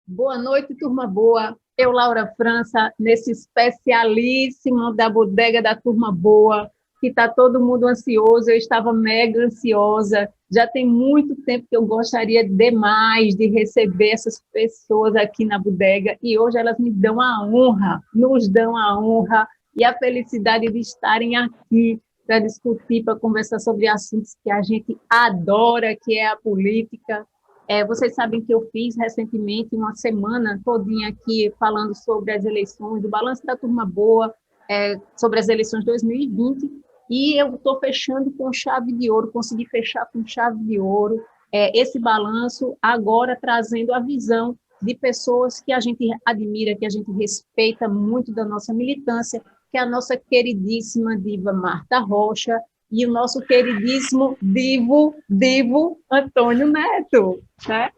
Boa noite, turma boa. Eu, Laura França, nesse especialíssimo da Bodega da Turma Boa, que está todo mundo ansioso, eu estava mega ansiosa. Já tem muito tempo que eu gostaria demais de receber essas pessoas aqui na bodega e hoje elas me dão a honra, nos dão a honra e a felicidade de estarem aqui para discutir, para conversar sobre assuntos que a gente adora, que é a política. Vocês sabem que eu fiz recentemente uma semana todinha aqui falando sobre as eleições, o balanço da Turma Boa, sobre as eleições de 2020, e eu estou fechando com chave de ouro, consegui fechar com chave de ouro esse balanço, agora trazendo a visão de pessoas que a gente admira, que a gente respeita muito da nossa militância, que é a nossa queridíssima diva Marta Rocha, e o nosso queridíssimo divo Antônio Neto, né?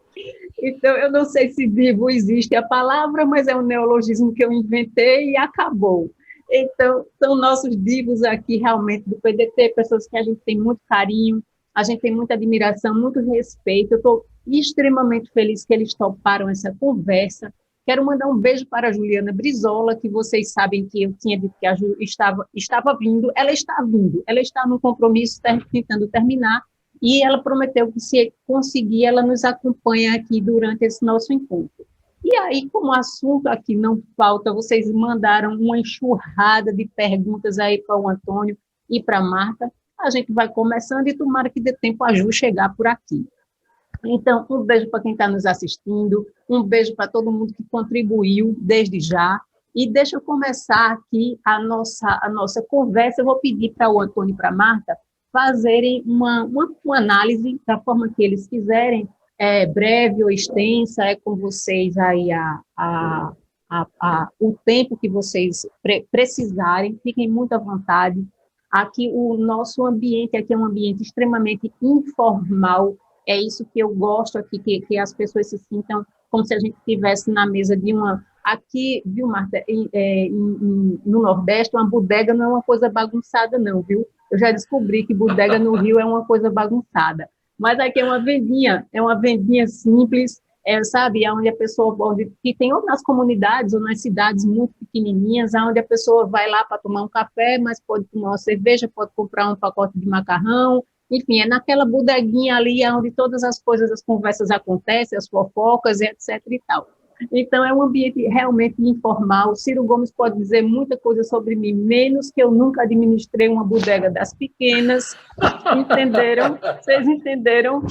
Então, eu não sei se divo existe a palavra, mas é um neologismo que eu inventei e acabou. Então, são nossos divos aqui, realmente, do PDT, pessoas que a gente tem muito carinho, a gente tem muita admiração, muito respeito. Eu estou extremamente feliz que eles toparam essa conversa. Quero mandar um beijo para a Juliana Brizola, que vocês sabem que eu tinha dito que a Ju estava vindo. Ela está no compromisso, tentando terminar, e ela prometeu que, se conseguir, ela nos acompanha aqui durante esse nosso encontro. E aí, como o assunto aqui não falta, vocês mandaram uma enxurrada de perguntas aí para o Antônio e para a Marta. A gente vai começando e tomara que dê tempo a Ju chegar por aqui. Então, um beijo para quem está nos assistindo, um beijo para todo mundo que contribuiu desde já. E deixa eu começar aqui a nossa conversa. Eu vou pedir para o Antônio e para a Marta fazerem uma análise da forma que eles quiserem, breve ou extensa, é com vocês aí o tempo que vocês precisarem, fiquem muito à vontade. Aqui o nosso ambiente aqui é um ambiente extremamente informal, é isso que eu gosto aqui, que as pessoas se sintam como se a gente estivesse na mesa de uma... Aqui, viu, Marta, no Nordeste, uma bodega não é uma coisa bagunçada, não, viu? Eu já descobri que bodega no Rio é uma coisa bagunçada. Mas aqui é uma vendinha simples, sabe? Onde a pessoa pode... Que tem outras comunidades ou nas cidades muito pequenininhas, onde a pessoa vai lá para tomar um café, mas pode tomar uma cerveja, pode comprar um pacote de macarrão, enfim, é naquela bodeguinha ali onde todas as coisas, as conversas acontecem, as fofocas, etc. e tal. Então, é um ambiente realmente informal. O Ciro Gomes pode dizer muita coisa sobre mim, menos que eu nunca administrei uma bodega das pequenas. Entenderam? Vocês entenderam?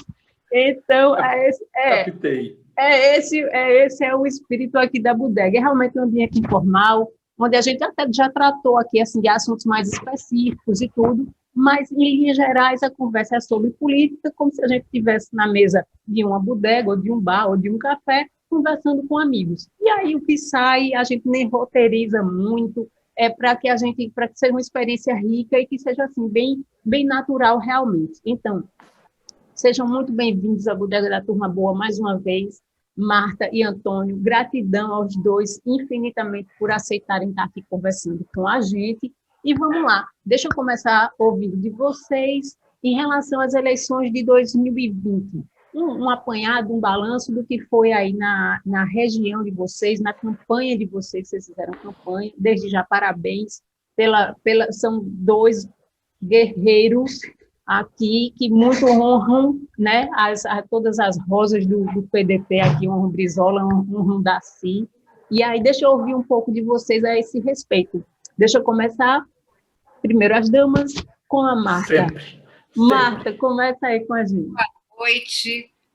Então, Captei. esse é o espírito aqui da bodega. É realmente um ambiente informal, onde a gente até já tratou aqui assim, de assuntos mais específicos e tudo, mas, em linhas gerais, a conversa é sobre política, como se a gente estivesse na mesa de uma bodega, ou de um bar, ou de um café, conversando com amigos. E aí, o que sai, a gente nem roteiriza muito, para que seja uma experiência rica e que seja, assim, bem natural realmente. Então, sejam muito bem-vindos à Bodega da Turma Boa, mais uma vez, Marta e Antônio. Gratidão aos dois infinitamente por aceitarem estar aqui conversando com a gente. E vamos lá, deixa eu começar ouvindo de vocês em relação às eleições de 2020. Um apanhado, um balanço do que foi aí na região de vocês, na campanha de vocês fizeram campanha. Desde já, parabéns. São dois guerreiros aqui que muito honram, né, todas as rosas do PDT aqui, honram Brizola, honram Daci. E aí, deixa eu ouvir um pouco de vocês a esse respeito. Deixa eu começar, primeiro as damas, com a Marta. Sempre. Marta, começa aí com a gente.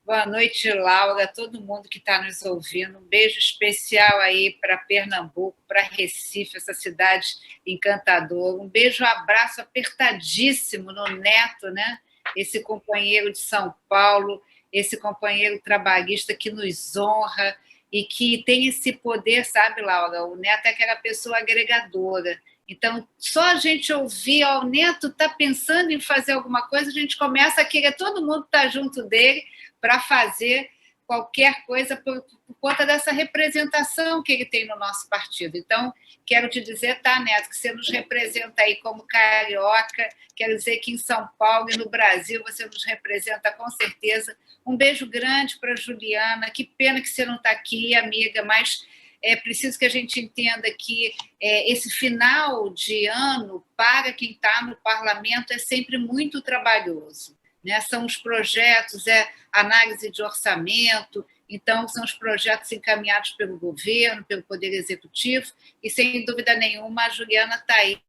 Boa noite, Laura, todo mundo que está nos ouvindo. Um beijo especial aí para Pernambuco, para Recife, essa cidade encantadora. Um beijo, um abraço apertadíssimo no Neto, né? Esse companheiro de São Paulo, esse companheiro trabalhista que nos honra e que tem esse poder, sabe, Laura? O Neto é aquela pessoa agregadora. Então, só a gente ouvir, ó, o Neto está pensando em fazer alguma coisa, a gente começa a querer todo mundo estar junto dele para fazer qualquer coisa por conta dessa representação que ele tem no nosso partido. Então, quero te dizer, tá, Neto, que você nos representa aí como carioca, quero dizer que em São Paulo e no Brasil você nos representa com certeza. Um beijo grande para a Juliana, que pena que você não está aqui, amiga, mas é preciso que a gente entenda que esse final de ano, para quem está no parlamento, é sempre muito trabalhoso. Né? São os projetos, análise de orçamento, então são os projetos encaminhados pelo governo, pelo Poder Executivo, e sem dúvida nenhuma a Juliana está aí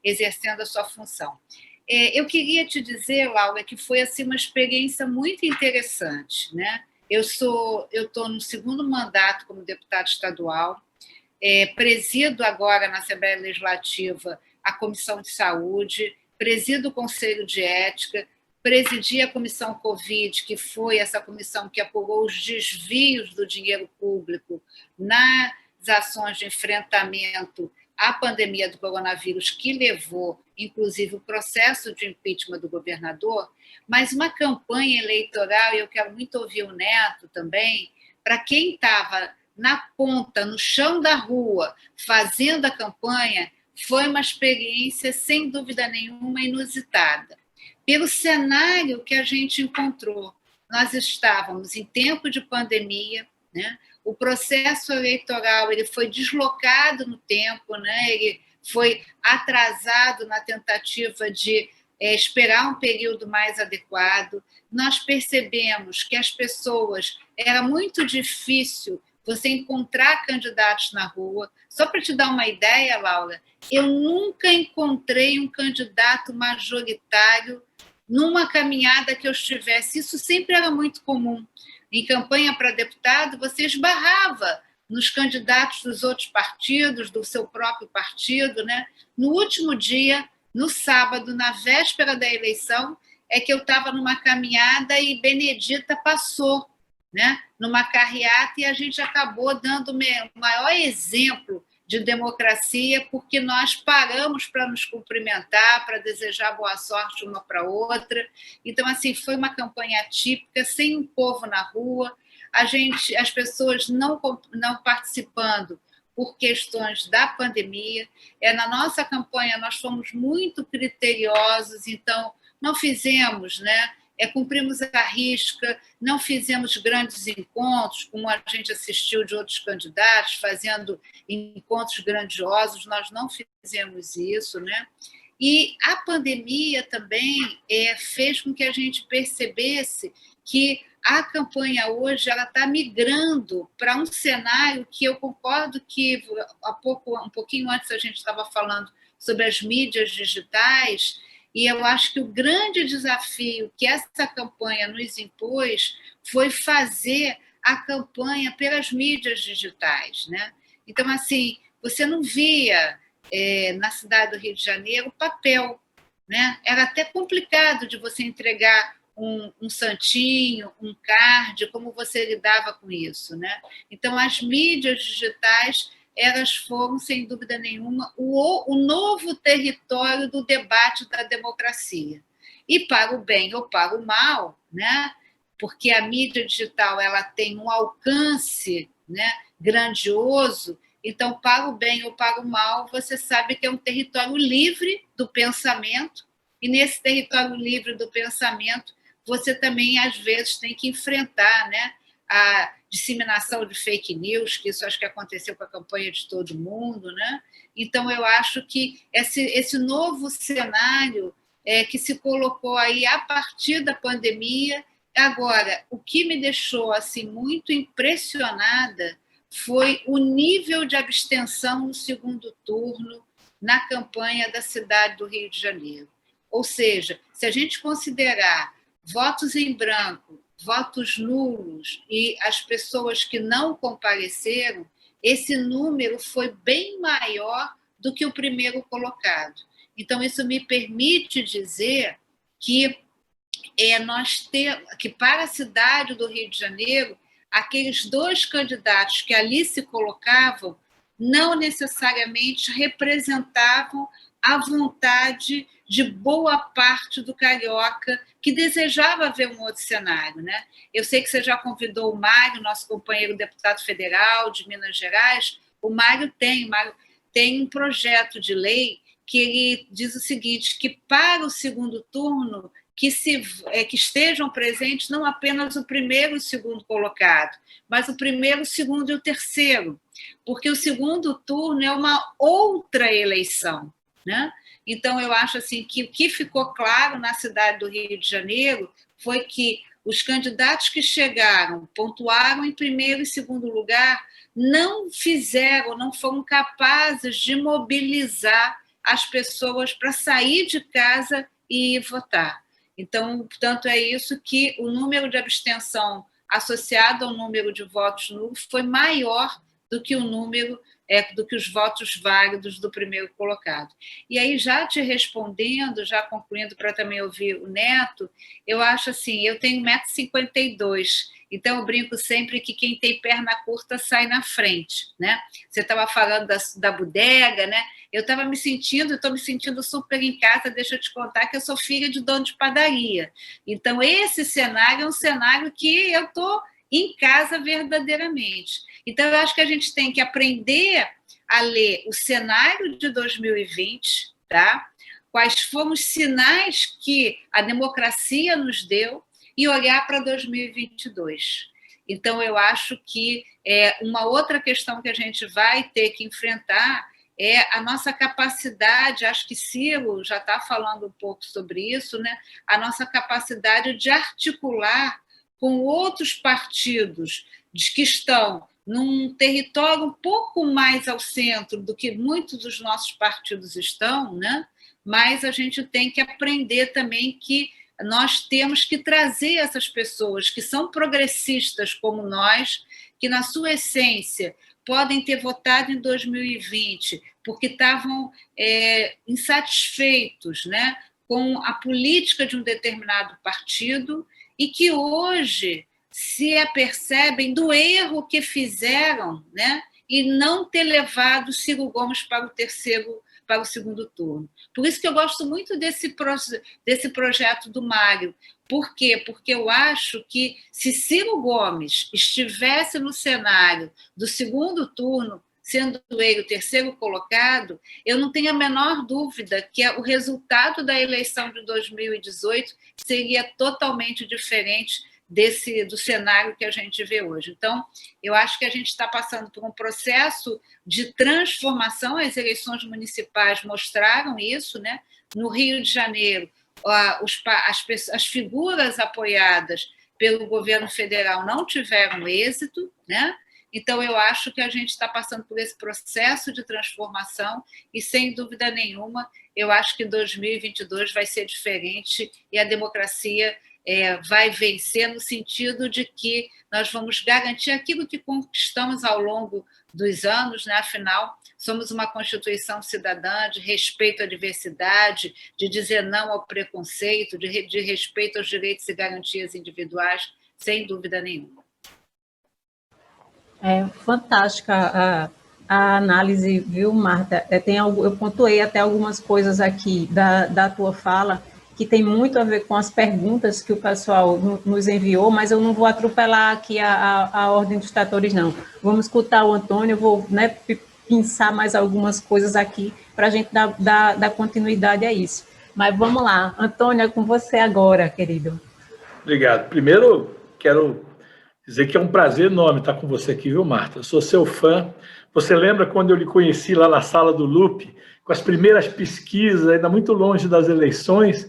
exercendo a sua função. Eu queria te dizer, Laura, que foi assim, uma experiência muito interessante. Né? Eu estou no segundo mandato como deputada estadual, presido agora na Assembleia Legislativa a Comissão de Saúde, presido o Conselho de Ética, presidi a Comissão Covid, que foi essa comissão que apurou os desvios do dinheiro público nas ações de enfrentamento à pandemia do coronavírus, que levou, inclusive, o processo de impeachment do governador, mas uma campanha eleitoral, e eu quero muito ouvir o Neto também, para quem estava na ponta, no chão da rua, fazendo a campanha, foi uma experiência, sem dúvida nenhuma, inusitada. Pelo cenário que a gente encontrou. Nós estávamos em tempo de pandemia, né? O processo eleitoral ele foi deslocado no tempo, né? Ele foi atrasado na tentativa de esperar um período mais adequado. Nós percebemos que as pessoas, era muito difícil você encontrar candidatos na rua. Só para te dar uma ideia, Laura, eu nunca encontrei um candidato majoritário numa caminhada que eu estivesse. Isso sempre era muito comum. Em campanha para deputado, você esbarrava nos candidatos dos outros partidos, do seu próprio partido. Né? No último dia, no sábado, na véspera da eleição, é que eu estava numa caminhada e Benedita passou, né? Numa carreata, e a gente acabou dando o maior exemplo de democracia, porque nós paramos para nos cumprimentar, para desejar boa sorte uma para outra. Então, assim, foi uma campanha atípica, sem um povo na rua, as pessoas não participando por questões da pandemia. Na nossa campanha, nós fomos muito criteriosos, então não fizemos, né? Cumprimos a risca, não fizemos grandes encontros, como a gente assistiu de outros candidatos, fazendo encontros grandiosos, nós não fizemos isso. Né? E a pandemia também fez com que a gente percebesse que a campanha hoje está migrando para um cenário que eu concordo que, um pouquinho antes a gente estava falando sobre as mídias digitais, e eu acho que o grande desafio que essa campanha nos impôs foi fazer a campanha pelas mídias digitais. Né? Então, assim, você não via na cidade do Rio de Janeiro papel. Né? Era até complicado de você entregar um santinho, um card, como você lidava com isso. Né? Então, as mídias digitais elas foram, sem dúvida nenhuma, o novo território do debate da democracia. E para o bem ou para o mal, né? Porque a mídia digital ela tem um alcance, né, grandioso, então, para o bem ou para o mal, você sabe que é um território livre do pensamento, e nesse território livre do pensamento, você também, às vezes, tem que enfrentar, né, a disseminação de fake news, que isso acho que aconteceu com a campanha de todo mundo. Né? Então, eu acho que esse novo cenário que se colocou aí a partir da pandemia. Agora, o que me deixou assim muito impressionada foi o nível de abstenção no segundo turno na campanha da cidade do Rio de Janeiro. Ou seja, se a gente considerar votos em branco, votos nulos e as pessoas que não compareceram, esse número foi bem maior do que o primeiro colocado. Então, isso me permite dizer que que para a cidade do Rio de Janeiro, aqueles dois candidatos que ali se colocavam não necessariamente representavam a vontade de boa parte do carioca que desejava ver um outro cenário, né? Eu sei que você já convidou o Mário, nosso companheiro deputado federal de Minas Gerais. O Mário tem um projeto de lei que ele diz o seguinte, que para o segundo turno que estejam presentes não apenas o primeiro e o segundo colocado, mas o primeiro, o segundo e o terceiro, porque o segundo turno é uma outra eleição, né? Então, eu acho assim, que o que ficou claro na cidade do Rio de Janeiro foi que os candidatos que chegaram, pontuaram em primeiro e segundo lugar, não foram capazes de mobilizar as pessoas para sair de casa e ir votar. Então, portanto, é isso que o número de abstenção associado ao número de votos nulos foi maior do que o número, do que os votos válidos do primeiro colocado. E aí, já te respondendo, já concluindo para também ouvir o Neto, eu acho assim, eu tenho 1,52 m, então eu brinco sempre que quem tem perna curta sai na frente, né? Você estava falando da bodega, né? Estou me sentindo super em casa, deixa eu te contar que eu sou filha de dono de padaria. Então, esse cenário é um cenário que eu estou em casa verdadeiramente. Então, eu acho que a gente tem que aprender a ler o cenário de 2020, tá? Quais foram os sinais que a democracia nos deu e olhar para 2022. Então, eu acho que uma outra questão que a gente vai ter que enfrentar é a nossa capacidade, acho que Ciro já está falando um pouco sobre isso, né? A nossa capacidade de articular com outros partidos que estão num território um pouco mais ao centro do que muitos dos nossos partidos estão, né? Mas a gente tem que aprender também que nós temos que trazer essas pessoas que são progressistas como nós, que na sua essência podem ter votado em 2020 porque estavam insatisfeitos, né, com a política de um determinado partido e que hoje se apercebem do erro que fizeram, né, e não ter levado Ciro Gomes para o segundo turno. Por isso que eu gosto muito desse projeto do Mário. Por quê? Porque eu acho que se Ciro Gomes estivesse no cenário do segundo turno, sendo ele o terceiro colocado, eu não tenho a menor dúvida que o resultado da eleição de 2018 seria totalmente diferente do cenário que a gente vê hoje. Então, eu acho que a gente está passando por um processo de transformação, as eleições municipais mostraram isso, né? No Rio de Janeiro, as figuras apoiadas pelo governo federal não tiveram êxito, né? Então, eu acho que a gente está passando por esse processo de transformação e, sem dúvida nenhuma, eu acho que 2022 vai ser diferente e a democracia vai vencer no sentido de que nós vamos garantir aquilo que conquistamos ao longo dos anos, né? Afinal, somos uma Constituição cidadã de respeito à diversidade, de dizer não ao preconceito, de respeito aos direitos e garantias individuais, sem dúvida nenhuma. É fantástica a análise, viu, Marta? Eu pontuei até algumas coisas aqui da tua fala, que tem muito a ver com as perguntas que o pessoal nos enviou, mas eu não vou atropelar aqui a ordem dos tratores, não. Vamos escutar o Antônio, eu vou, né, pensar mais algumas coisas aqui para a gente dar continuidade a isso. Mas vamos lá, Antônio, é com você agora, querido. Obrigado. Primeiro, quero dizer que é um prazer enorme estar com você aqui, viu, Marta? Eu sou seu fã. Você lembra quando eu lhe conheci lá na sala do Lupe, com as primeiras pesquisas, ainda muito longe das eleições,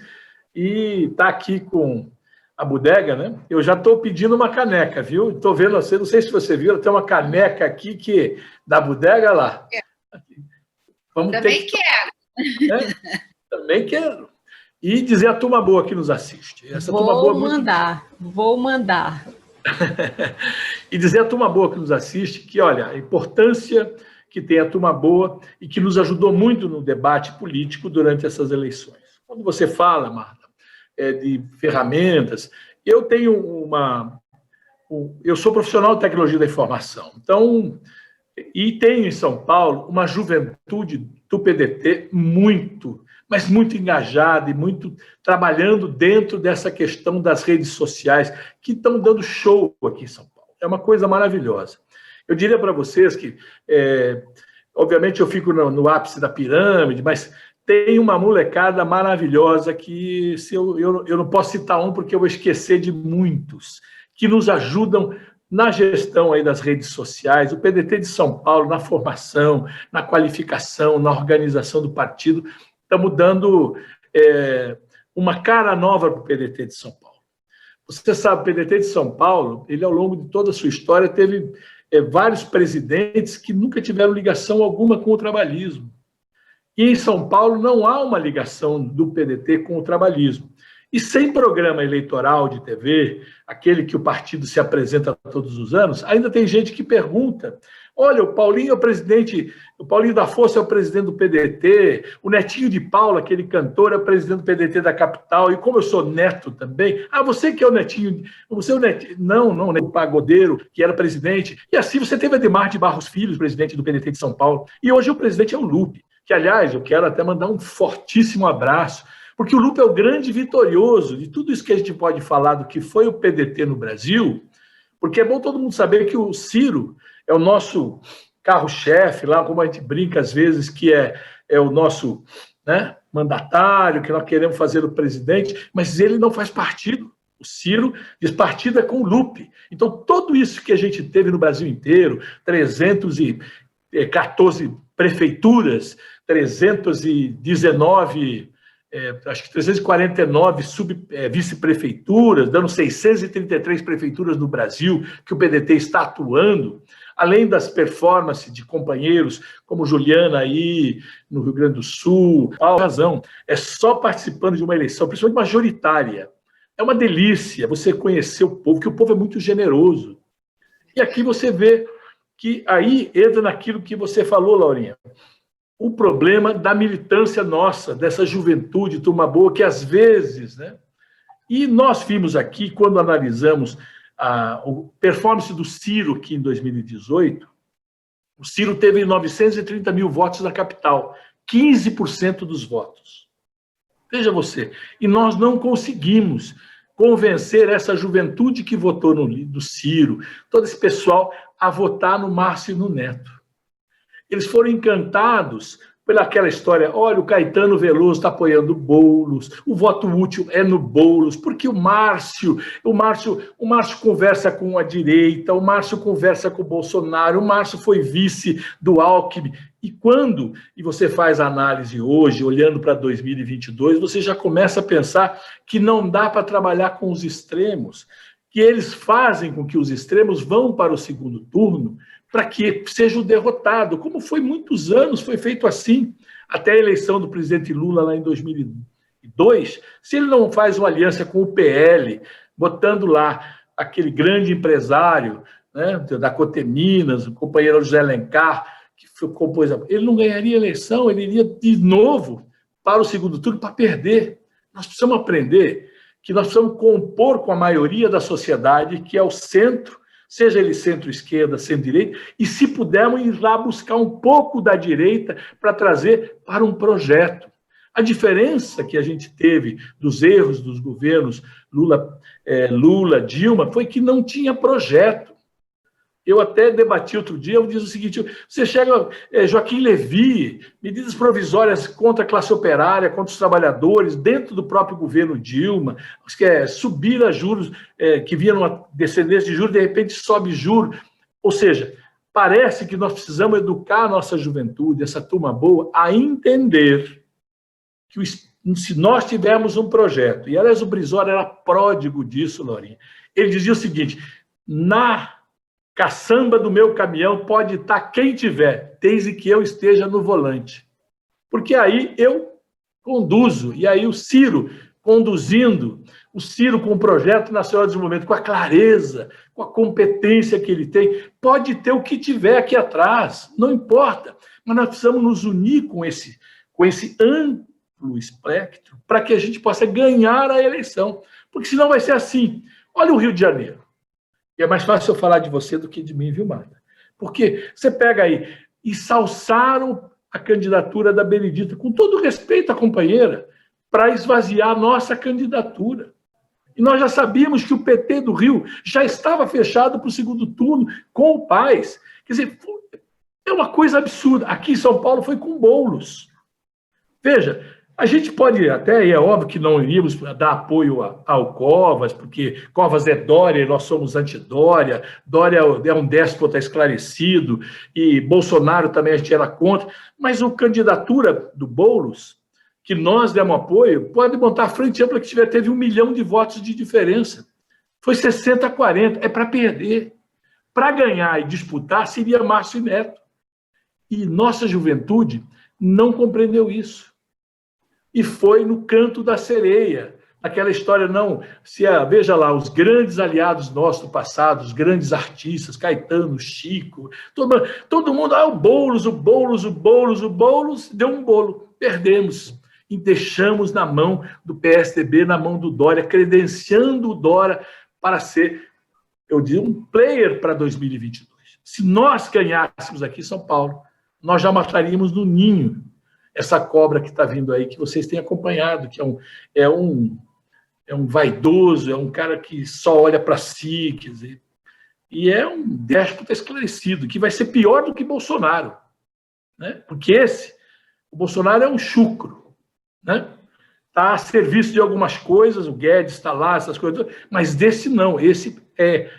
e está aqui com a bodega, né? Eu já estou pedindo uma caneca, viu? Estou vendo você, não sei se você viu, tem uma caneca aqui da bodega lá. Vamos também quero. Também quero. E dizer a turma boa que nos assiste. Vou mandar. E dizer a turma boa que nos assiste que, olha, a importância que tem a turma boa e que nos ajudou muito no debate político durante essas eleições. Quando você fala, Marta, de ferramentas, eu tenho eu sou profissional de tecnologia da informação, então, e tenho em São Paulo uma juventude do PDT muito mas muito engajada e muito trabalhando dentro dessa questão das redes sociais, que estão dando show aqui em São Paulo. É uma coisa maravilhosa. Eu diria para vocês que, obviamente, eu fico no ápice da pirâmide, mas tem uma molecada maravilhosa que eu não posso citar um porque eu vou esquecer de muitos, que nos ajudam na gestão aí das redes sociais, o PDT de São Paulo, na formação, na qualificação, na organização do partido, estamos dando uma cara nova para o PDT de São Paulo. Você sabe, o PDT de São Paulo, ele ao longo de toda a sua história teve vários presidentes que nunca tiveram ligação alguma com o trabalhismo. E em São Paulo não há uma ligação do PDT com o trabalhismo. E sem programa eleitoral de TV, aquele que o partido se apresenta todos os anos, ainda tem gente que pergunta: olha, o Paulinho é o presidente, o Paulinho da Força é o presidente do PDT, o Netinho de Paula, aquele cantor, é o presidente do PDT da capital, e como eu sou neto também, você que é o Netinho, você é o Netinho, não, o Pagodeiro, que era presidente, e assim você teve Ademar de Barros Filho, presidente do PDT de São Paulo, e hoje o presidente é o Lupe, que, aliás, eu quero até mandar um fortíssimo abraço, porque o Lupe é o grande vitorioso de tudo isso que a gente pode falar do que foi o PDT no Brasil, porque é bom todo mundo saber que o Ciro é o nosso carro-chefe, lá como a gente brinca às vezes, que é o nosso, né, mandatário, que nós queremos fazer o presidente, mas ele não faz partido. O Ciro diz partido é com o Lupe. Então, tudo isso que a gente teve no Brasil inteiro, 314 prefeituras, 319... acho que 349 vice-prefeituras, dando 633 prefeituras no Brasil, que o PDT está atuando, além das performances de companheiros como Juliana aí, no Rio Grande do Sul. A razão é só participando de uma eleição, principalmente majoritária. É uma delícia você conhecer o povo, que o povo é muito generoso. E aqui você vê que aí entra naquilo que você falou, Laurinha, o problema da militância nossa, dessa juventude, turma boa, que às vezes, né? E nós vimos aqui, quando analisamos a performance do Ciro aqui em 2018, o Ciro teve 930 mil votos na capital, 15% dos votos. Veja você, e nós não conseguimos convencer essa juventude que votou no Ciro, todo esse pessoal, a votar no Márcio e no Neto. Eles foram encantados pelaquela história, olha, o Caetano Veloso está apoiando o Boulos, o voto útil é no Boulos, porque o Márcio conversa com a direita, o Márcio conversa com o Bolsonaro, o Márcio foi vice do Alckmin. E você faz a análise hoje, olhando para 2022, você já começa a pensar que não dá para trabalhar com os extremos, que eles fazem com que os extremos vão para o segundo turno, para que seja o derrotado, como foi muitos anos, foi feito assim, até a eleição do presidente Lula lá em 2002, se ele não faz uma aliança com o PL, botando lá aquele grande empresário, né, da Coteminas, o companheiro José Alencar, que compôs, ele não ganharia a eleição, ele iria de novo para o segundo turno para perder. Nós precisamos aprender que nós precisamos compor com a maioria da sociedade, que é o centro, seja ele centro-esquerda, centro-direita, e se pudermos ir lá buscar um pouco da direita para trazer para um projeto. A diferença que a gente teve dos erros dos governos Lula, Dilma, foi que não tinha projeto. Eu até debati outro dia, eu disse o seguinte, você chega, Joaquim Levy, medidas provisórias contra a classe operária, contra os trabalhadores, dentro do próprio governo Dilma, que é subir a juros, que vinha numa descendência de juros, de repente sobe juros. Ou seja, parece que nós precisamos educar a nossa juventude, essa turma boa, a entender que se nós tivermos um projeto, e aliás o Brizola era pródigo disso, Laurinha, ele dizia o seguinte, na caçamba do meu caminhão pode estar quem tiver, desde que eu esteja no volante. Porque aí eu conduzo, e aí o Ciro conduzindo, o Ciro com o Projeto Nacional de Desenvolvimento, com a clareza, com a competência que ele tem, pode ter o que tiver aqui atrás, não importa, mas nós precisamos nos unir com esse amplo espectro para que a gente possa ganhar a eleição, porque senão vai ser assim. Olha o Rio de Janeiro. E é mais fácil eu falar de você do que de mim, viu, Marta? Porque você pega aí, e salsaram a candidatura da Benedita, com todo respeito à companheira, para esvaziar a nossa candidatura. E nós já sabíamos que o PT do Rio já estava fechado para o segundo turno com o Paes. Quer dizer, é uma coisa absurda. Aqui em São Paulo foi com Boulos. Veja, a gente pode até, e é óbvio que não iríamos dar apoio ao Covas, porque Covas é Dória e nós somos anti-Dória, Dória é um déspota esclarecido, e Bolsonaro também a gente era contra, mas a candidatura do Boulos, que nós demos apoio, pode montar a frente ampla que teve 1 milhão de votos de diferença. Foi 60-40, é para perder. Para ganhar e disputar seria Márcio Neto. E nossa juventude não compreendeu isso. E foi no canto da sereia, aquela história, não, veja lá, os grandes aliados nossos do passado, os grandes artistas, Caetano, Chico, todo mundo, o Boulos, deu um bolo, perdemos, e deixamos na mão do PSDB, na mão do Dória, credenciando o Dória para ser, eu diria, um player para 2022. Se nós ganhássemos aqui em São Paulo, nós já mataríamos no ninho essa cobra que está vindo aí, que vocês têm acompanhado, que é um vaidoso, é um cara que só olha para si, quer dizer, e é um déspota esclarecido, que vai ser pior do que Bolsonaro, né? Porque o Bolsonaro é um chucro, né? Está a serviço de algumas coisas, o Guedes está lá, essas coisas, mas desse não, esse é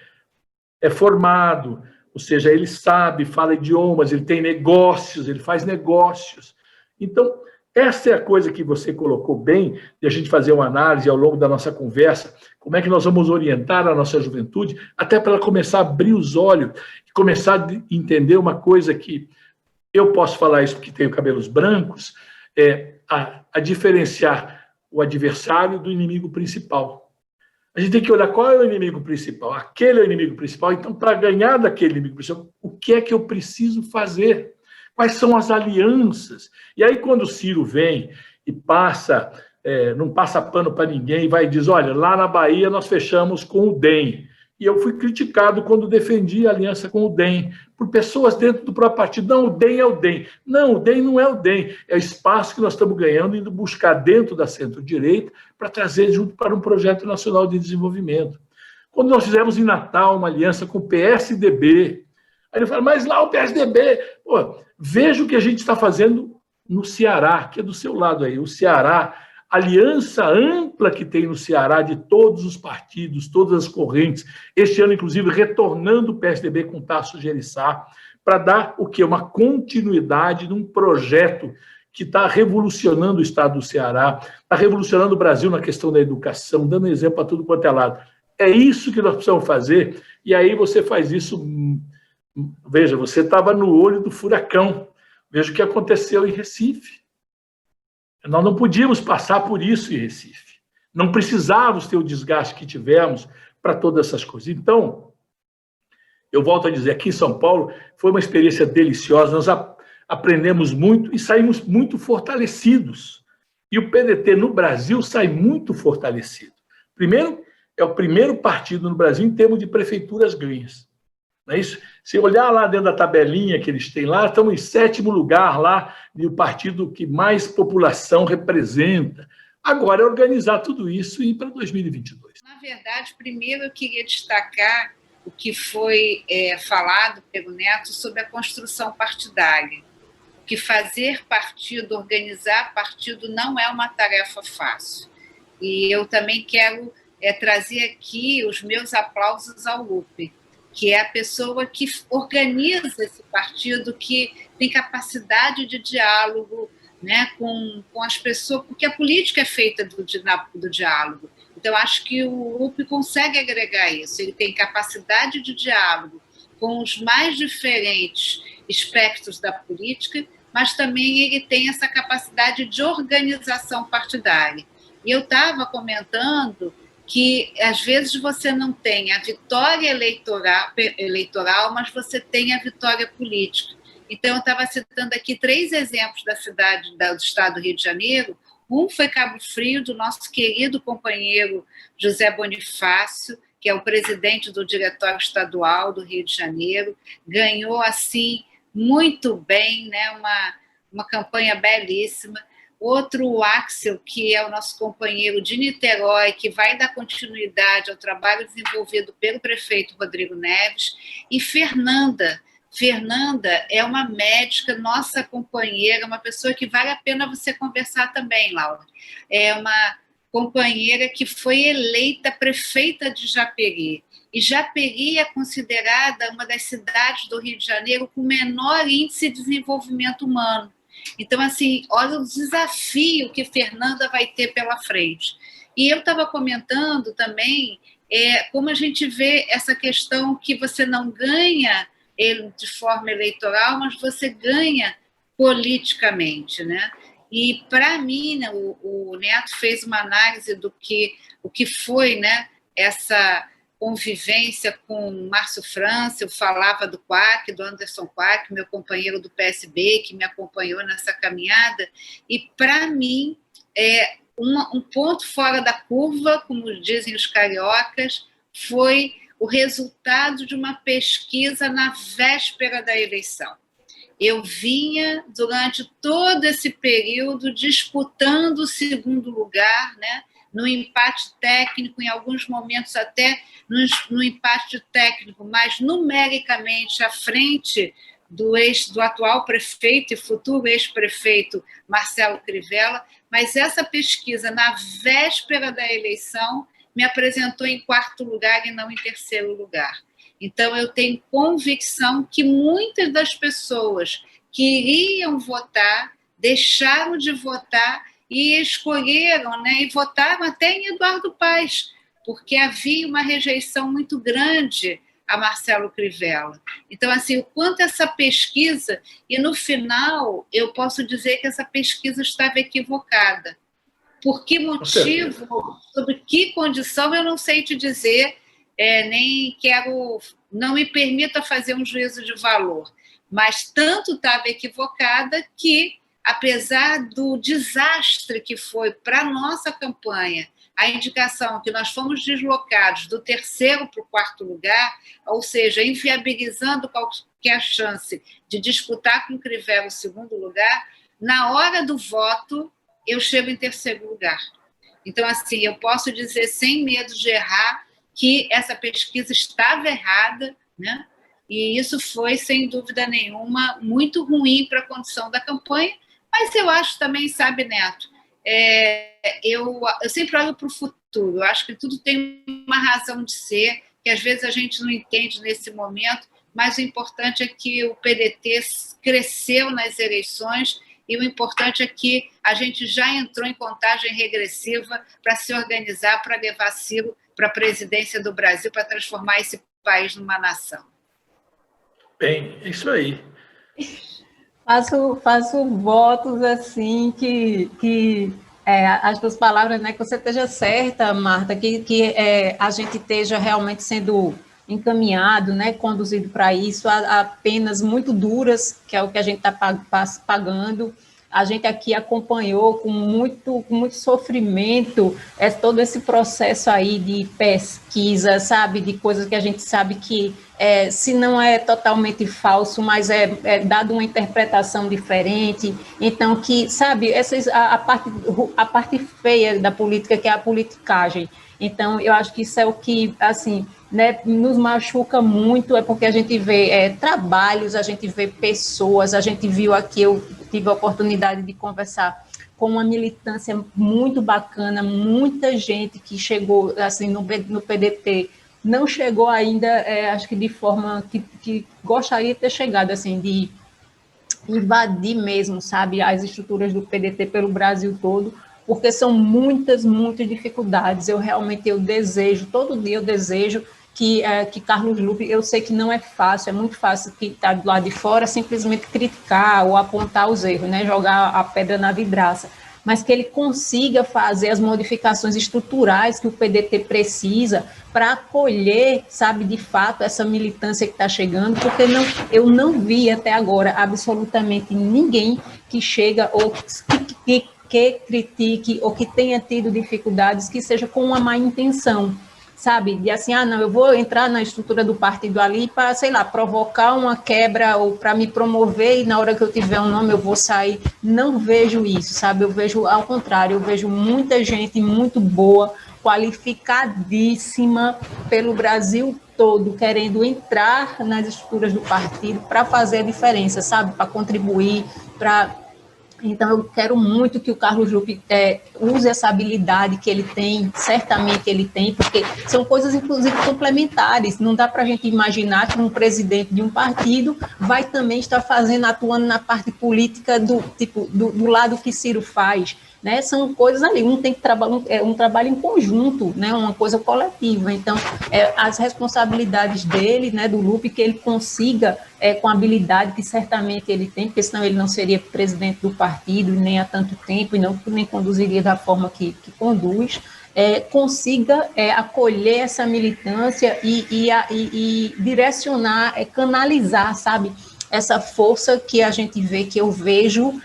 formado, ou seja, ele sabe, fala idiomas, ele tem negócios, ele faz negócios. Então, essa é a coisa que você colocou bem, de a gente fazer uma análise ao longo da nossa conversa, como é que nós vamos orientar a nossa juventude, até para ela começar a abrir os olhos, e começar a entender uma coisa que eu posso falar isso porque tenho cabelos brancos, a diferenciar o adversário do inimigo principal. A gente tem que olhar qual é o inimigo principal. Aquele é o inimigo principal. Então, para ganhar daquele inimigo principal, o que é que eu preciso fazer? Quais são as alianças? E aí, quando o Ciro vem e não passa pano para ninguém, e vai e diz, olha, lá na Bahia nós fechamos com o DEM. E eu fui criticado quando defendi a aliança com o DEM, por pessoas dentro do próprio partido. Não, o DEM é o DEM. Não, o DEM não é o DEM. É o espaço que nós estamos ganhando, indo buscar dentro da centro-direita para trazer junto para um projeto nacional de desenvolvimento. Quando nós fizemos em Natal uma aliança com o PSDB, aí ele fala, mas lá o PSDB... Pô, veja o que a gente está fazendo no Ceará, que é do seu lado aí. O Ceará, aliança ampla que tem no Ceará de todos os partidos, todas as correntes. Este ano, inclusive, retornando o PSDB com Tasso Gereissati, para dar o quê? Uma continuidade num projeto que está revolucionando o estado do Ceará, está revolucionando o Brasil na questão da educação, dando exemplo a tudo quanto é lado. É isso que nós precisamos fazer, e aí você faz isso... Veja, você estava no olho do furacão. Veja o que aconteceu em Recife. Nós não podíamos passar por isso em Recife. Não precisávamos ter o desgaste que tivemos para todas essas coisas. Então, eu volto a dizer, aqui em São Paulo foi uma experiência deliciosa, nós aprendemos muito e saímos muito fortalecidos. E o PDT no Brasil sai muito fortalecido. Primeiro, é o primeiro partido no Brasil em termos de prefeituras ganhas. Não é isso? Se olhar lá dentro da tabelinha que eles têm lá, estamos em 7º lugar lá, e o partido que mais população representa. Agora é organizar tudo isso e ir para 2022. Na verdade, primeiro eu queria destacar o que foi falado pelo Neto sobre a construção partidária. Que fazer partido, organizar partido não é uma tarefa fácil. E eu também quero trazer aqui os meus aplausos ao Lupe, que é a pessoa que organiza esse partido, que tem capacidade de diálogo, né, com as pessoas, porque a política é feita do diálogo. Então, acho que o Lupe consegue agregar isso. Ele tem capacidade de diálogo com os mais diferentes espectros da política, mas também ele tem essa capacidade de organização partidária. E eu estava comentando que, às vezes, você não tem a vitória eleitoral, mas você tem a vitória política. Então, eu estava citando aqui 3 exemplos da cidade, do estado do Rio de Janeiro. Um foi Cabo Frio, do nosso querido companheiro José Bonifácio, que é o presidente do Diretório Estadual do Rio de Janeiro, ganhou, assim, muito bem, né, uma campanha belíssima. Outro, o Axel, que é o nosso companheiro de Niterói, que vai dar continuidade ao trabalho desenvolvido pelo prefeito Rodrigo Neves. E Fernanda é uma médica, nossa companheira, uma pessoa que vale a pena você conversar também, Laura. É uma companheira que foi eleita prefeita de Japeri. E Japeri é considerada uma das cidades do Rio de Janeiro com menor índice de desenvolvimento humano. Então, assim, olha o desafio que Fernanda vai ter pela frente. E eu estava comentando também como a gente vê essa questão que você não ganha ele de forma eleitoral, mas você ganha politicamente, né? E, para mim, né, o Neto fez uma análise do o que foi, né, essa convivência com Márcio França. Eu falava do Quack, do Anderson Quack, meu companheiro do PSB, que me acompanhou nessa caminhada, e, para mim, um ponto fora da curva, como dizem os cariocas, foi o resultado de uma pesquisa na véspera da eleição. Eu vinha, durante todo esse período, disputando o segundo lugar, né, no empate técnico, em alguns momentos até no empate técnico, mas numericamente à frente do atual prefeito e futuro ex-prefeito Marcelo Crivella, mas essa pesquisa, na véspera da eleição, me apresentou em quarto lugar e não em terceiro lugar. Então, eu tenho convicção que muitas das pessoas que iriam votar deixaram de votar e escolheram, né, e votaram até em Eduardo Paes, porque havia uma rejeição muito grande a Marcelo Crivella. Então, assim, o quanto essa pesquisa, e no final eu posso dizer que essa pesquisa estava equivocada. Por que motivo, sobre que condição, eu não sei te dizer, nem quero, não me permita fazer um juízo de valor, mas tanto estava equivocada que, apesar do desastre que foi para a nossa campanha, a indicação que nós fomos deslocados do terceiro para o quarto lugar, ou seja, inviabilizando qualquer chance de disputar com o Crivella o segundo lugar, na hora do voto, eu chego em terceiro lugar. Então, assim, eu posso dizer, sem medo de errar, que essa pesquisa estava errada, né? E isso foi, sem dúvida nenhuma, muito ruim para a condição da campanha, mas eu acho também, sabe, Neto, eu sempre olho para o futuro, eu acho que tudo tem uma razão de ser, que às vezes a gente não entende nesse momento, mas o importante é que o PDT cresceu nas eleições e o importante é que a gente já entrou em contagem regressiva para se organizar, para levar Ciro para a presidência do Brasil, para transformar esse país numa nação. Bem, é isso aí. Faço votos assim que as tuas palavras, né, que você esteja certa, Marta, que a gente esteja realmente sendo encaminhado, né, conduzido para isso, a penas muito duras, que é o que a gente está pagando. A gente aqui acompanhou com muito sofrimento todo esse processo aí de pesquisa, sabe, de coisas que a gente sabe que, se não é totalmente falso, mas é dado uma interpretação diferente. Então, que, sabe, a parte feia da política, que é a politicagem. Então, eu acho que isso é o que, assim, né, nos machuca muito, porque a gente vê trabalhos, a gente vê pessoas, a gente viu aqui, eu tive a oportunidade de conversar com uma militância muito bacana, muita gente que chegou assim, no PDT, não chegou ainda, acho que de forma que gostaria de ter chegado, assim, de invadir mesmo, sabe, as estruturas do PDT pelo Brasil todo, porque são muitas dificuldades. Eu desejo, todo dia eu desejo que Carlos Lupe, eu sei que não é fácil, é muito fácil que está do lado de fora simplesmente criticar ou apontar os erros, né, jogar a pedra na vidraça, mas que ele consiga fazer as modificações estruturais que o PDT precisa para acolher, sabe, de fato, essa militância que está chegando, porque eu não vi até agora absolutamente ninguém que chega ou que critique ou que tenha tido dificuldades, que seja com uma má intenção. sabe? De assim, não, eu vou entrar na estrutura do partido ali para, sei lá, provocar uma quebra ou para me promover e na hora que eu tiver um nome eu vou sair. Não vejo isso, sabe? Eu vejo ao contrário, eu vejo muita gente muito boa, qualificadíssima pelo Brasil todo, querendo entrar nas estruturas do partido para fazer a diferença, sabe? Para contribuir, para... Então, eu quero muito que o Carlos Lupe use essa habilidade que ele tem, certamente ele tem, porque são coisas, inclusive, complementares. Não dá para a gente imaginar que um presidente de um partido vai também estar atuando na parte política do lado que Ciro faz. Né? São coisas ali, um tem que trabalhar, um trabalho em conjunto, né? Uma coisa coletiva. Então, as responsabilidades dele, né, do Lupe, que ele consiga, com a habilidade que certamente ele tem, porque senão ele não seria presidente do partido, nem há tanto tempo, e nem conduziria da forma que conduz, consiga acolher essa militância e direcionar, canalizar, sabe, essa força que a gente vê, que eu vejo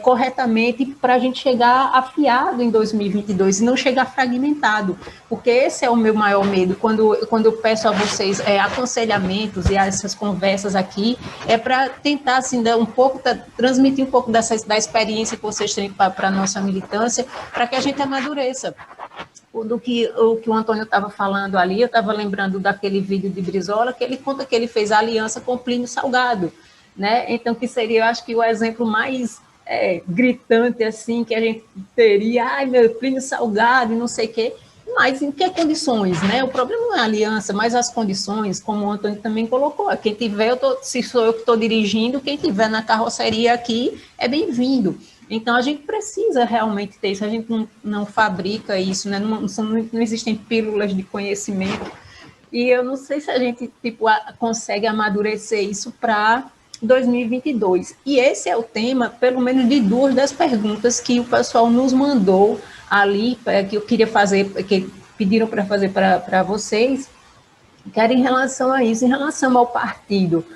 corretamente para a gente chegar afiado em 2022 e não chegar fragmentado, porque esse é o meu maior medo, quando eu peço a vocês aconselhamentos e essas conversas aqui, para tentar assim, transmitir um pouco da experiência que vocês têm para a nossa militância, para que a gente amadureça. O que o Antônio estava falando ali, eu estava lembrando daquele vídeo de Brizola, que ele conta que ele fez aliança com Plínio Salgado, né? Então, que seria, eu acho que o exemplo mais gritante, assim, que a gente teria, meu Plínio Salgado e não sei o quê, mas em que condições, né? O problema não é a aliança, mas as condições, como o Antônio também colocou, quem tiver, se sou eu que estou dirigindo, quem tiver na carroceria aqui é bem-vindo. Então, a gente precisa realmente ter isso, a gente não fabrica isso, né? Não existem pílulas de conhecimento, e eu não sei se a gente consegue amadurecer isso para 2022. E esse é o tema, pelo menos, de duas das perguntas que o pessoal nos mandou ali, que eu queria fazer, que pediram para fazer para vocês, que era em relação a isso, em relação ao partido.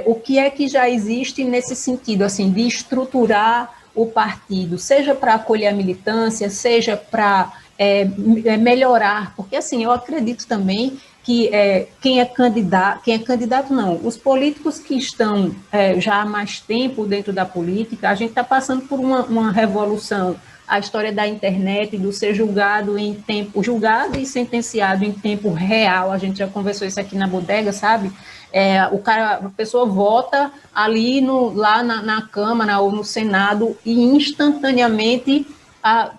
O que é que já existe nesse sentido, assim, de estruturar o partido, seja para acolher a militância, seja para melhorar, porque, assim, eu acredito também que quem é candidato não, os políticos que estão já há mais tempo dentro da política, a gente está passando por uma revolução, a história da internet, do ser julgado e sentenciado em tempo real, a gente já conversou isso aqui na bodega, sabe? A pessoa vota ali lá na Câmara ou no Senado e instantaneamente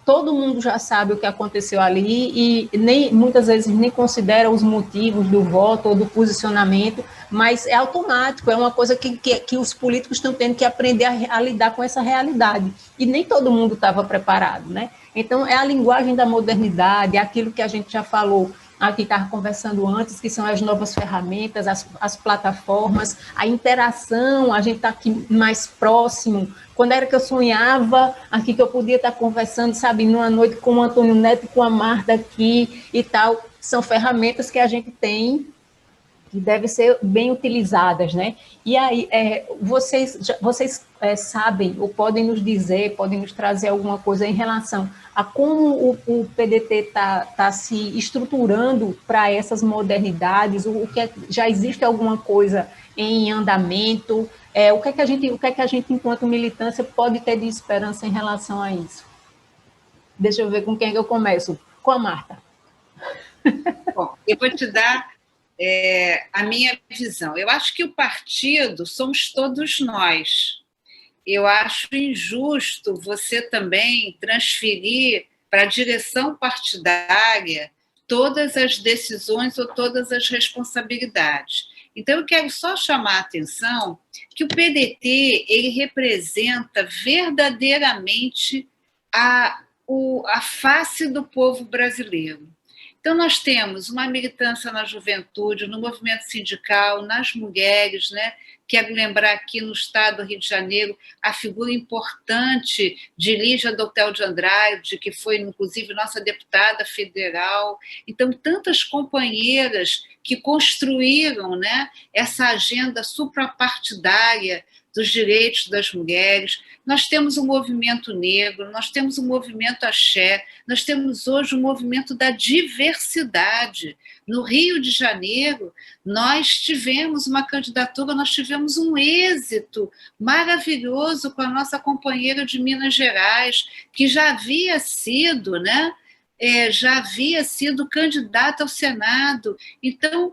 todo mundo já sabe o que aconteceu ali e muitas vezes nem considera os motivos do voto ou do posicionamento, mas é automático, é uma coisa que os políticos estão tendo que aprender a lidar com essa realidade. E nem todo mundo estava preparado, né? Então, é a linguagem da modernidade, é aquilo que a gente já falou, aqui estava conversando antes, que são as novas ferramentas, as plataformas, a interação, a gente está aqui mais próximo. Quando era que eu sonhava aqui que eu podia estar conversando, sabe, numa noite com o Antônio Neto e com a Marta aqui e tal, são ferramentas que a gente tem que devem ser bem utilizadas, né? E aí, vocês sabem ou podem nos dizer, podem nos trazer alguma coisa em relação a como o PDT está se estruturando para essas modernidades, já existe alguma coisa em andamento, o que é que a gente, enquanto militância, pode ter de esperança em relação a isso? Deixa eu ver com quem eu começo. Com a Marta. Bom, eu vou te dar a minha visão. Eu acho que o partido somos todos nós. Eu acho injusto você também transferir para a direção partidária todas as decisões ou todas as responsabilidades. Então, eu quero só chamar a atenção que o PDT ele representa verdadeiramente a face do povo brasileiro. Então, nós temos uma militância na juventude, no movimento sindical, nas mulheres, né? Quero lembrar aqui no estado do Rio de Janeiro a figura importante de Lígia Doutel de Andrade, que foi, inclusive, nossa deputada federal. Então, tantas companheiras que construíram, né, essa agenda suprapartidária dos direitos das mulheres, nós temos um movimento negro, nós temos um movimento axé, nós temos hoje um movimento da diversidade. No Rio de Janeiro, nós tivemos uma candidatura, nós tivemos um êxito maravilhoso com a nossa companheira de Minas Gerais, que já havia sido, né? Já havia sido candidata ao Senado. Então,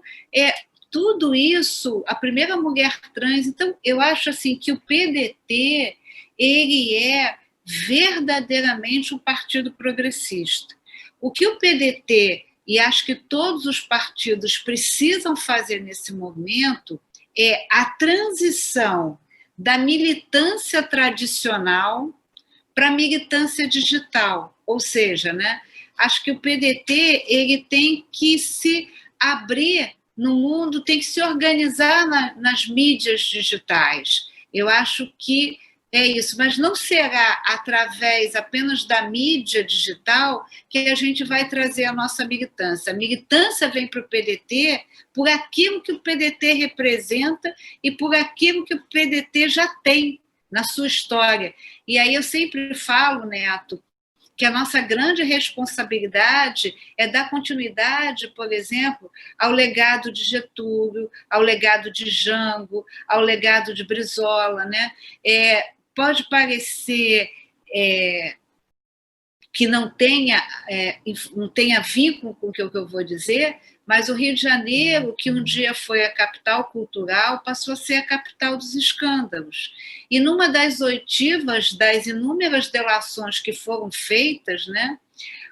tudo isso, a primeira mulher trans. Então, eu acho assim que o PDT ele é verdadeiramente um partido progressista. O que o PDT, e acho que todos os partidos precisam fazer nesse momento, é a transição da militância tradicional para a militância digital. Ou seja, né, acho que o PDT ele tem que se abrir no mundo, tem que se organizar nas mídias digitais. Eu acho que é isso, mas não será através apenas da mídia digital que a gente vai trazer a nossa militância. A militância vem para o PDT por aquilo que o PDT representa e por aquilo que o PDT já tem na sua história. E aí eu sempre falo, Neto, que a nossa grande responsabilidade é dar continuidade, por exemplo, ao legado de Getúlio, ao legado de Jango, ao legado de Brizola, né? Pode parecer que não tenha vínculo com o que eu vou dizer, mas o Rio de Janeiro, que um dia foi a capital cultural, passou a ser a capital dos escândalos. E numa das oitivas das inúmeras delações que foram feitas, né,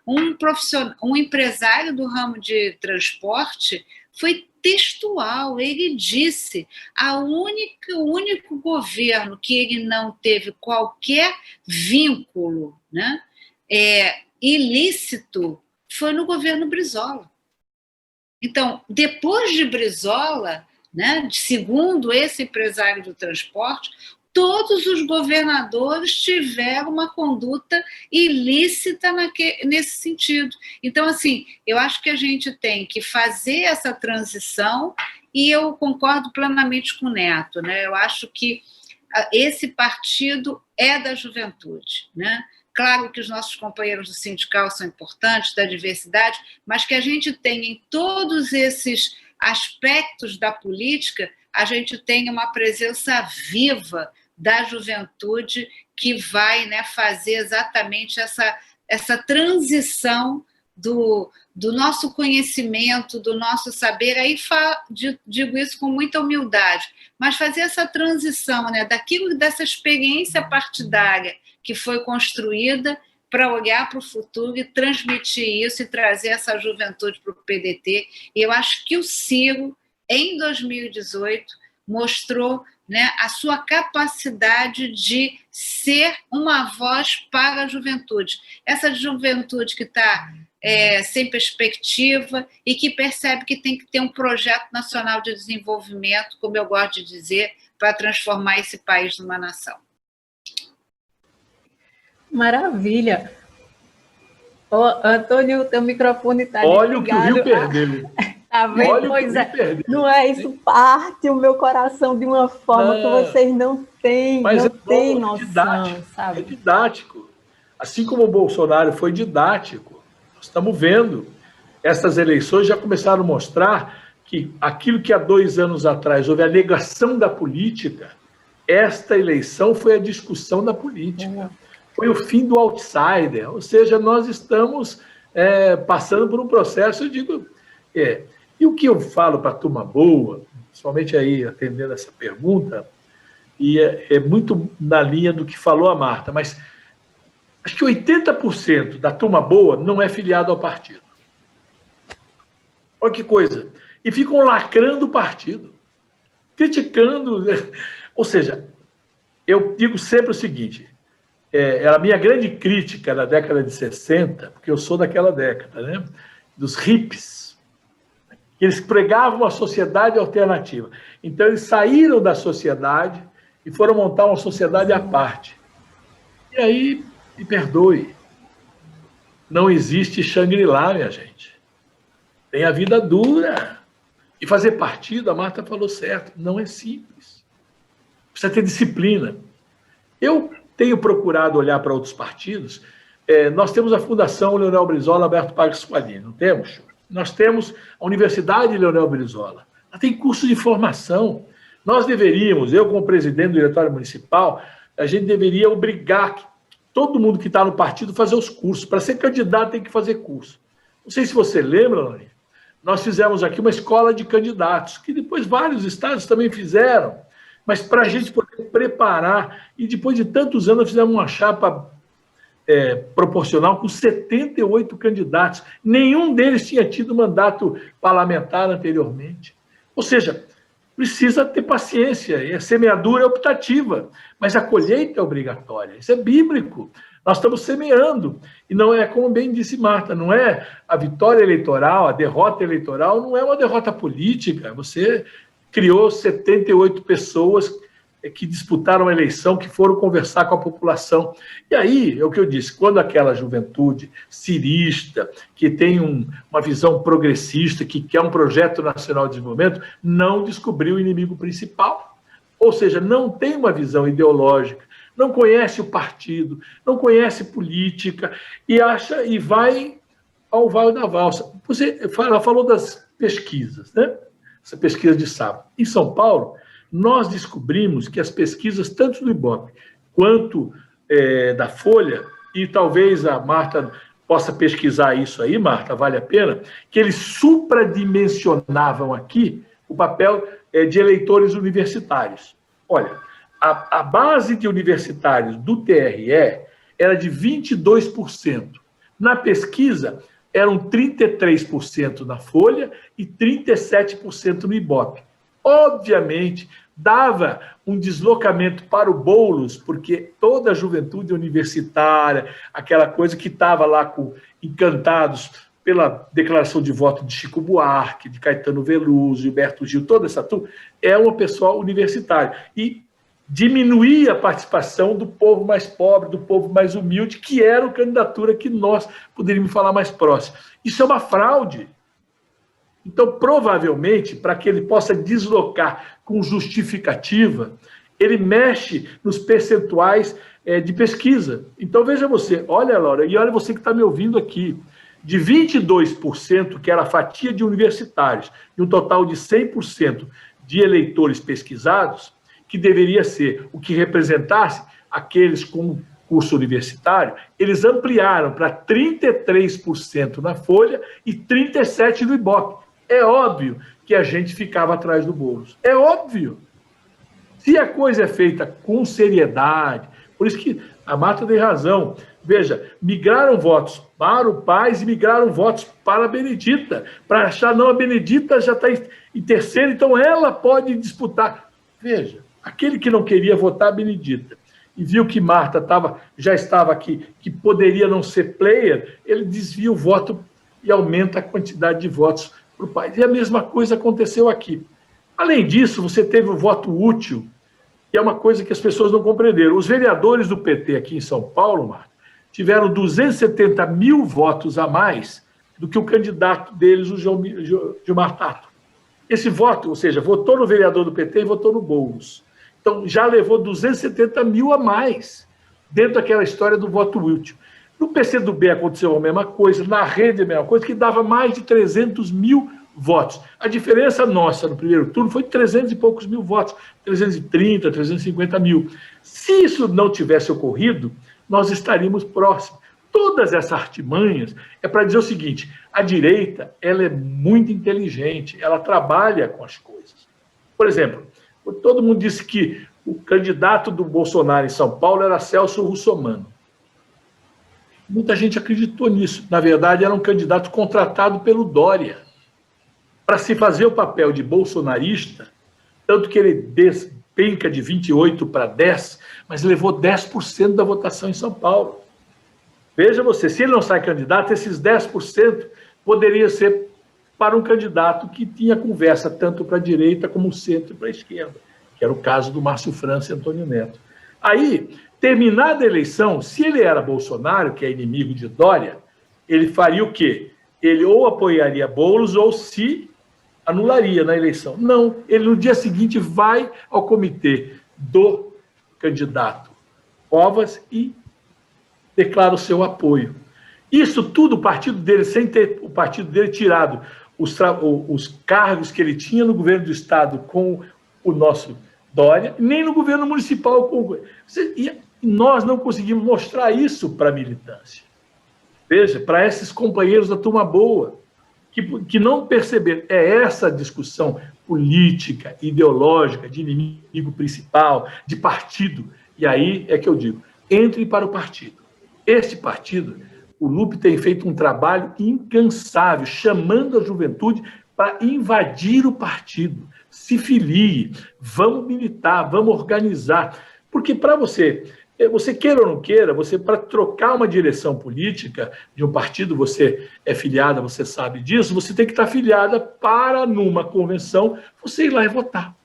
um empresário do ramo de transporte foi textual, ele disse: o único governo que ele não teve qualquer vínculo, né, ilícito foi no governo Brizola. Então, depois de Brizola, né, segundo esse empresário do transporte, todos os governadores tiveram uma conduta ilícita nesse sentido. Então, assim, eu acho que a gente tem que fazer essa transição e eu concordo plenamente com o Neto, né? Eu acho que esse partido é da juventude, né? Claro que os nossos companheiros do sindical são importantes, da diversidade, mas que a gente tenha em todos esses aspectos da política, a gente tenha uma presença viva da juventude que vai, né, fazer exatamente essa transição do nosso conhecimento, do nosso saber. Aí digo isso com muita humildade, mas fazer essa transição, né, dessa experiência partidária que foi construída para olhar para o futuro e transmitir isso e trazer essa juventude para o PDT. E eu acho que o Ciro, em 2018, mostrou, né, a sua capacidade de ser uma voz para a juventude. Essa juventude que está sem perspectiva e que percebe que tem que ter um projeto nacional de desenvolvimento, como eu gosto de dizer, para transformar esse país numa nação. Maravilha. Antônio, o teu microfone está ligado. Olha o que o Rio perdeu. Tá vendo? Pois é. Não é isso, parte o meu coração de uma forma que vocês não têm, não têm noção, didático, sabe? É didático. Assim como o Bolsonaro foi didático, nós estamos vendo. Essas eleições já começaram a mostrar que aquilo que há 2 anos atrás houve a negação da política, esta eleição foi a discussão da política. Foi o fim do outsider, ou seja, nós estamos passando por um processo, eu digo... E o que eu falo para a turma boa, principalmente aí atendendo essa pergunta, e é muito na linha do que falou a Marta, mas acho que 80% da turma boa não é filiado ao partido. Olha que coisa. E ficam lacrando o partido, criticando. Ou seja, eu digo sempre o seguinte, a minha grande crítica na década de 60, porque eu sou daquela década, né, dos hippies, eles pregavam uma sociedade alternativa. Então, eles saíram da sociedade e foram montar uma sociedade à parte. E aí, me perdoe, não existe Shangri-La, minha gente. Tem a vida dura. E fazer partido, a Marta falou certo, não é simples. precisa ter disciplina. Eu tenho procurado olhar para outros partidos. Nós temos a Fundação Leonel Brizola Alberto Pasqualini, não temos? Nós temos a Universidade Leonel Brizola. Ela tem curso de formação. Nós deveríamos, eu como presidente do Diretório Municipal, a gente deveria obrigar todo mundo que está no partido a fazer os cursos. Para ser candidato tem que fazer curso. Não sei se você lembra, Laurinha, nós fizemos aqui uma escola de candidatos, que depois vários estados também fizeram, mas para a gente poder preparar, e depois de tantos anos nós fizemos uma chapa proporcional com 78 candidatos. Nenhum deles tinha tido mandato parlamentar anteriormente. Ou seja, precisa ter paciência, e a semeadura é optativa, mas a colheita é obrigatória. Isso é bíblico. Nós estamos semeando, e não é, como bem disse Marta, não é a vitória eleitoral, a derrota eleitoral, não é uma derrota política. Você criou 78 pessoas que disputaram a eleição, que foram conversar com a população. E aí, é o que eu disse, quando aquela juventude cirista, que tem uma visão progressista, que quer um projeto nacional de desenvolvimento, não descobriu o inimigo principal. Ou seja, não tem uma visão ideológica, não conhece o partido, não conhece política, e vai ao Vale da Valsa. Ela falou das pesquisas, né? Essa pesquisa de sábado. Em São Paulo, nós descobrimos que as pesquisas, tanto do Ibope quanto da Folha, e talvez a Marta possa pesquisar isso aí, Marta, vale a pena, que eles supradimensionavam aqui o papel de eleitores universitários. Olha, a base de universitários do TRE era de 22%. Na pesquisa, eram 33% na Folha e 37% no Ibope. Obviamente, dava um deslocamento para o Boulos, porque toda a juventude universitária, aquela coisa que estava lá encantados pela declaração de voto de Chico Buarque, de Caetano Veloso, Gilberto Gil, toda essa turma, é uma pessoa universitária. E diminuía a participação do povo mais pobre, do povo mais humilde, que era a candidatura que nós poderíamos falar mais próximo. Isso é uma fraude. Então, provavelmente, para que ele possa deslocar com justificativa, ele mexe nos percentuais de pesquisa. Então, veja você, olha, Laura, e olha você que está me ouvindo aqui, de 22%, que era a fatia de universitários, e um total de 100% de eleitores pesquisados, que deveria ser o que representasse aqueles com curso universitário, eles ampliaram para 33% na Folha e 37% no Ibope. É óbvio que a gente ficava atrás do Boulos. É óbvio. Se a coisa é feita com seriedade, por isso que a Marta tem razão. Veja, migraram votos para o Paes e migraram votos para a Benedita, para achar, não, a Benedita já está em terceiro, então ela pode disputar. Veja, aquele que não queria votar a Benedita e viu que Marta já estava aqui, que poderia não ser player, ele desvia o voto e aumenta a quantidade de votos para o Paes. E a mesma coisa aconteceu aqui. Além disso, você teve o voto útil, que é uma coisa que as pessoas não compreenderam. Os vereadores do PT aqui em São Paulo, Marta, tiveram 270 mil votos a mais do que o candidato deles, o Gilmar Tato. Esse voto, ou seja, votou no vereador do PT e votou no Boulos. Então, já levou 270 mil a mais dentro daquela história do voto útil. No PCdoB aconteceu a mesma coisa, na Rede a mesma coisa, que dava mais de 300 mil votos. A diferença nossa no primeiro turno foi 300 e poucos mil votos, 330, 350 mil. Se isso não tivesse ocorrido, nós estaríamos próximos. Todas essas artimanhas é para dizer o seguinte: a direita ela é muito inteligente, ela trabalha com as coisas. Por exemplo, todo mundo disse que o candidato do Bolsonaro em São Paulo era Celso Russomano. Muita gente acreditou nisso. Na verdade, era um candidato contratado pelo Dória para se fazer o papel de bolsonarista, tanto que ele despenca de 28 para 10, mas levou 10% da votação em São Paulo. Veja você, se ele não sai candidato, esses 10% poderia ser para um candidato que tinha conversa tanto para a direita como o centro e para a esquerda, que era o caso do Márcio França e Antônio Neto. Aí, terminada a eleição, se ele era Bolsonaro, que é inimigo de Dória, ele faria o quê? Ele ou apoiaria Boulos ou se anularia na eleição. Não, ele no dia seguinte vai ao comitê do candidato Covas e declara o seu apoio. Isso tudo, o partido dele, sem ter o partido dele tirado os cargos que ele tinha no governo do Estado com o nosso Dória, nem no governo municipal. E nós não conseguimos mostrar isso para a militância. Veja, para esses companheiros da turma boa, que não perceberam. É essa discussão política, ideológica, de inimigo principal, de partido. E aí é que eu digo, entre para o partido. Este partido, o Lupe tem feito um trabalho incansável, chamando a juventude para invadir o partido. Se filie, vamos militar, vamos organizar. Porque para você queira ou não queira, para trocar uma direção política de um partido, você é filiada, você sabe disso, você tem que estar filiada para, numa convenção, você ir lá e votar.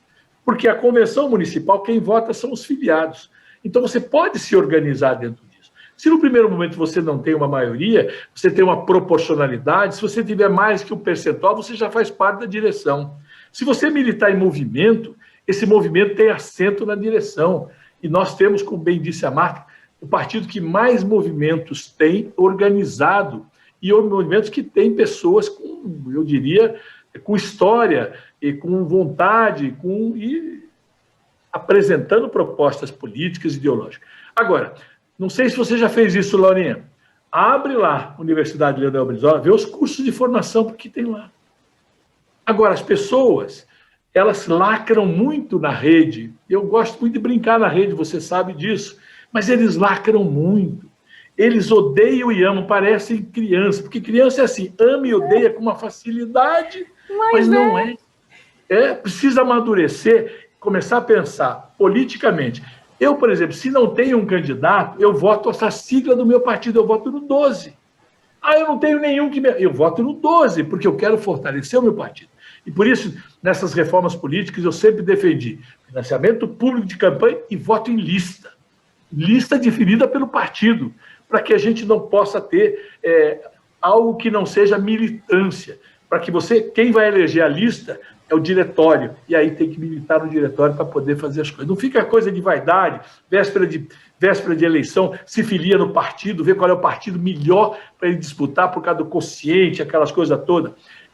Porque a convenção municipal, quem vota são os filiados. Então você pode se organizar dentro disso. Se no primeiro momento você não tem uma maioria, você tem uma proporcionalidade, se você tiver mais que um percentual, você já faz parte da direção. Se você militar em movimento, esse movimento tem assento na direção. E nós temos, como bem disse a Marta, o partido que mais movimentos tem organizado, e movimentos que tem pessoas com, eu diria, com história, e com vontade, e apresentando propostas políticas e ideológicas. Agora, não sei se você já fez isso, Laurinha. Abre lá a Universidade Leonel Brizola, vê os cursos de formação que tem lá. Agora, as pessoas, elas lacram muito na rede. Eu gosto muito de brincar na rede, você sabe disso. Mas eles lacram muito. Eles odeiam e amam, parecem criança. Porque criança é assim, ama e odeia com uma facilidade, mas não é. Precisa amadurecer, começar a pensar politicamente. Eu, por exemplo, se não tenho um candidato, eu voto essa sigla do meu partido, eu voto no 12. Eu não tenho nenhum que... Eu voto no 12, porque eu quero fortalecer o meu partido. E por isso, nessas reformas políticas, eu sempre defendi financiamento público de campanha e voto em lista. Lista definida pelo partido, para que a gente não possa ter algo que não seja militância. Para que quem vai eleger a lista é o diretório, e aí tem que militar no diretório para poder fazer as coisas. Não fica coisa de vaidade, véspera de eleição, se filia no partido, vê qual é o partido melhor para ele disputar por causa do quociente, aquelas coisas todas.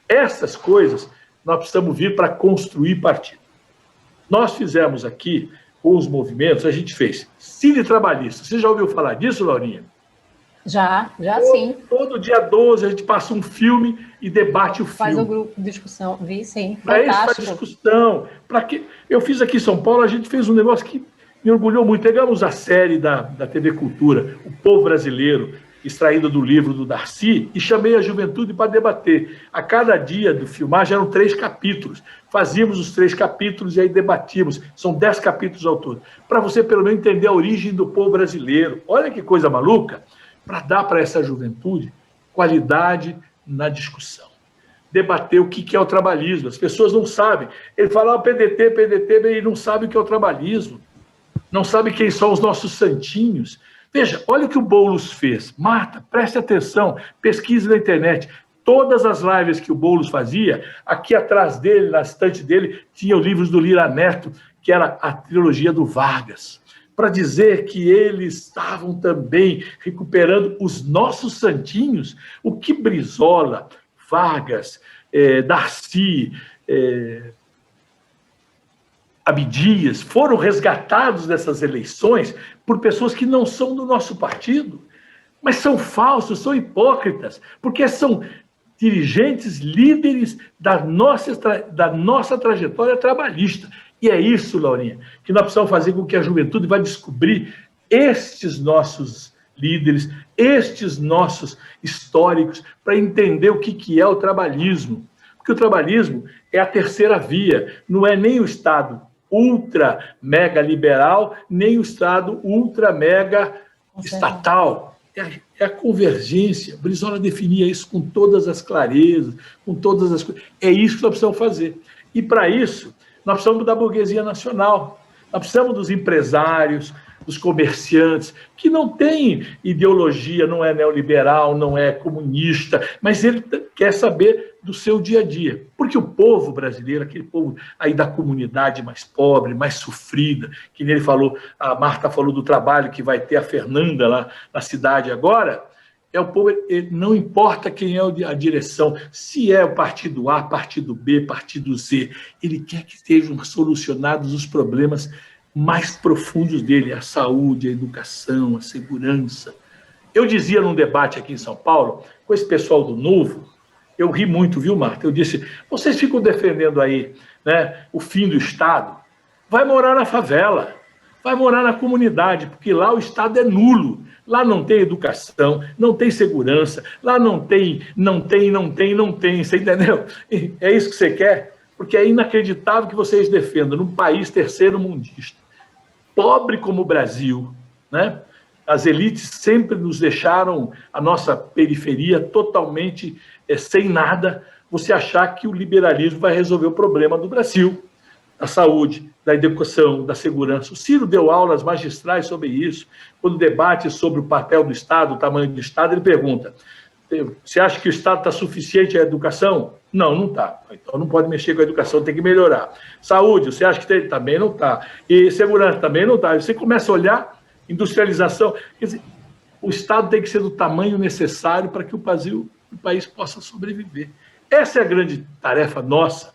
Essas coisas nós precisamos vir para construir partido. Nós fizemos aqui, com os movimentos, a gente fez Cine Trabalhista. Você já ouviu falar disso, Laurinha? Já sim. Todo dia 12 a gente passa um filme e debate o filme. Faz o grupo de discussão, vi sim. Para isso, para discussão. Eu fiz aqui em São Paulo, a gente fez um negócio que me orgulhou muito. Pegamos a série da TV Cultura, O Povo Brasileiro, extraída do livro do Darcy, e chamei a juventude para debater. A cada dia do filmagem eram 3 capítulos. Fazíamos os 3 capítulos e aí debatíamos. São 10 capítulos ao todo. Para você, pelo menos, entender a origem do povo brasileiro. Olha que coisa maluca. Para dar para essa juventude qualidade na discussão. Debater o que é o trabalhismo. As pessoas não sabem. Ele fala PDT, ele não sabe o que é o trabalhismo. Não sabe quem são os nossos santinhos. Veja, olha o que o Boulos fez. Marta, preste atenção, pesquise na internet. Todas as lives que o Boulos fazia, aqui atrás dele, na estante dele, tinham livros do Lira Neto, que era a trilogia do Vargas, para dizer que eles estavam também recuperando os nossos santinhos, o que Brizola, Vargas, Darcy, Abdias foram resgatados dessas eleições por pessoas que não são do nosso partido, mas são falsos, são hipócritas, porque são dirigentes, líderes da nossa trajetória trabalhista. E é isso, Laurinha, que nós precisamos fazer com que a juventude vá descobrir estes nossos líderes, estes nossos históricos, para entender o que é o trabalhismo. Porque o trabalhismo é a terceira via, não é nem o Estado ultra mega liberal, nem o Estado ultra mega estatal. É a convergência. Brizola definia isso com todas as clarezas, com todas as coisas. É isso que nós precisamos fazer. E para isso, nós precisamos da burguesia nacional, nós precisamos dos empresários, dos comerciantes, que não tem ideologia, não é neoliberal, não é comunista, mas ele quer saber do seu dia a dia. Porque o povo brasileiro, aquele povo aí da comunidade mais pobre, mais sofrida, que nem ele falou, a Marta falou do trabalho que vai ter a Fernanda lá na cidade agora, é o povo, não importa quem é a direção, se é o partido A, partido B, partido Z, ele quer que sejam solucionados os problemas mais profundos dele, a saúde, a educação, a segurança. Eu dizia num debate aqui em São Paulo, com esse pessoal do Novo, eu ri muito, viu, Marta? Eu disse, vocês ficam defendendo aí, né, o fim do Estado, vai morar na favela, vai morar na comunidade, porque lá o Estado é nulo. Lá não tem educação, não tem segurança, lá não tem, você entendeu? É isso que você quer? Porque é inacreditável que vocês defendam num país terceiro-mundista, pobre como o Brasil, né? As elites sempre nos deixaram a nossa periferia totalmente sem nada, você achar que o liberalismo vai resolver o problema do Brasil, da saúde, da educação, da segurança. O Ciro deu aulas magistrais sobre isso. Quando debate sobre o papel do Estado, o tamanho do Estado, ele pergunta, você acha que o Estado está suficiente à educação? Não, não está. Então não pode mexer com a educação, tem que melhorar. Saúde, você acha que tem? Também não está. E segurança, também não está. Você começa a olhar, industrialização. Quer dizer, o Estado tem que ser do tamanho necessário para que o país possa sobreviver. Essa é a grande tarefa nossa.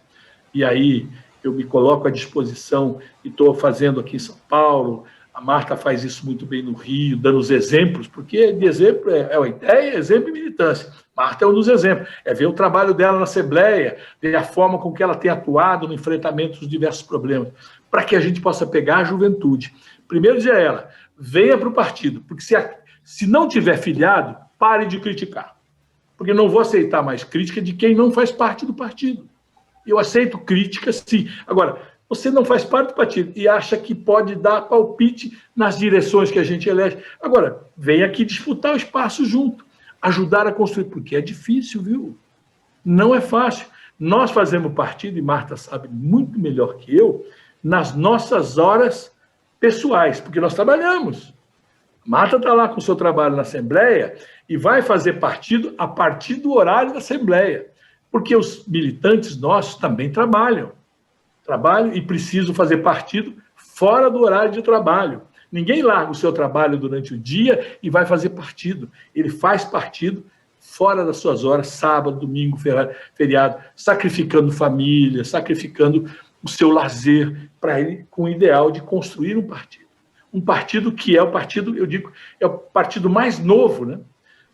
E aí eu me coloco à disposição e estou fazendo aqui em São Paulo. A Marta faz isso muito bem no Rio, dando os exemplos, porque de exemplo é a ideia, exemplo e militância. Marta é um dos exemplos, é ver o trabalho dela na Assembleia, ver a forma com que ela tem atuado no enfrentamento dos diversos problemas, para que a gente possa pegar a juventude. Primeiro dizer a ela, venha para o partido, porque se não tiver filiado, pare de criticar, porque não vou aceitar mais crítica de quem não faz parte do partido. Eu aceito críticas, sim. Agora, você não faz parte do partido e acha que pode dar palpite nas direções que a gente elege. Agora, vem aqui disputar o espaço junto, ajudar a construir, porque é difícil, viu? Não é fácil. Nós fazemos partido, e Marta sabe muito melhor que eu, nas nossas horas pessoais, porque nós trabalhamos. Marta está lá com o seu trabalho na Assembleia e vai fazer partido a partir do horário da Assembleia. Porque os militantes nossos também trabalham e precisam fazer partido fora do horário de trabalho. Ninguém larga o seu trabalho durante o dia e vai fazer partido. Ele faz partido fora das suas horas, sábado, domingo, feriado, sacrificando família, sacrificando o seu lazer para ele, com o ideal de construir um partido. Um partido que é o partido, eu digo, é o partido mais novo, né?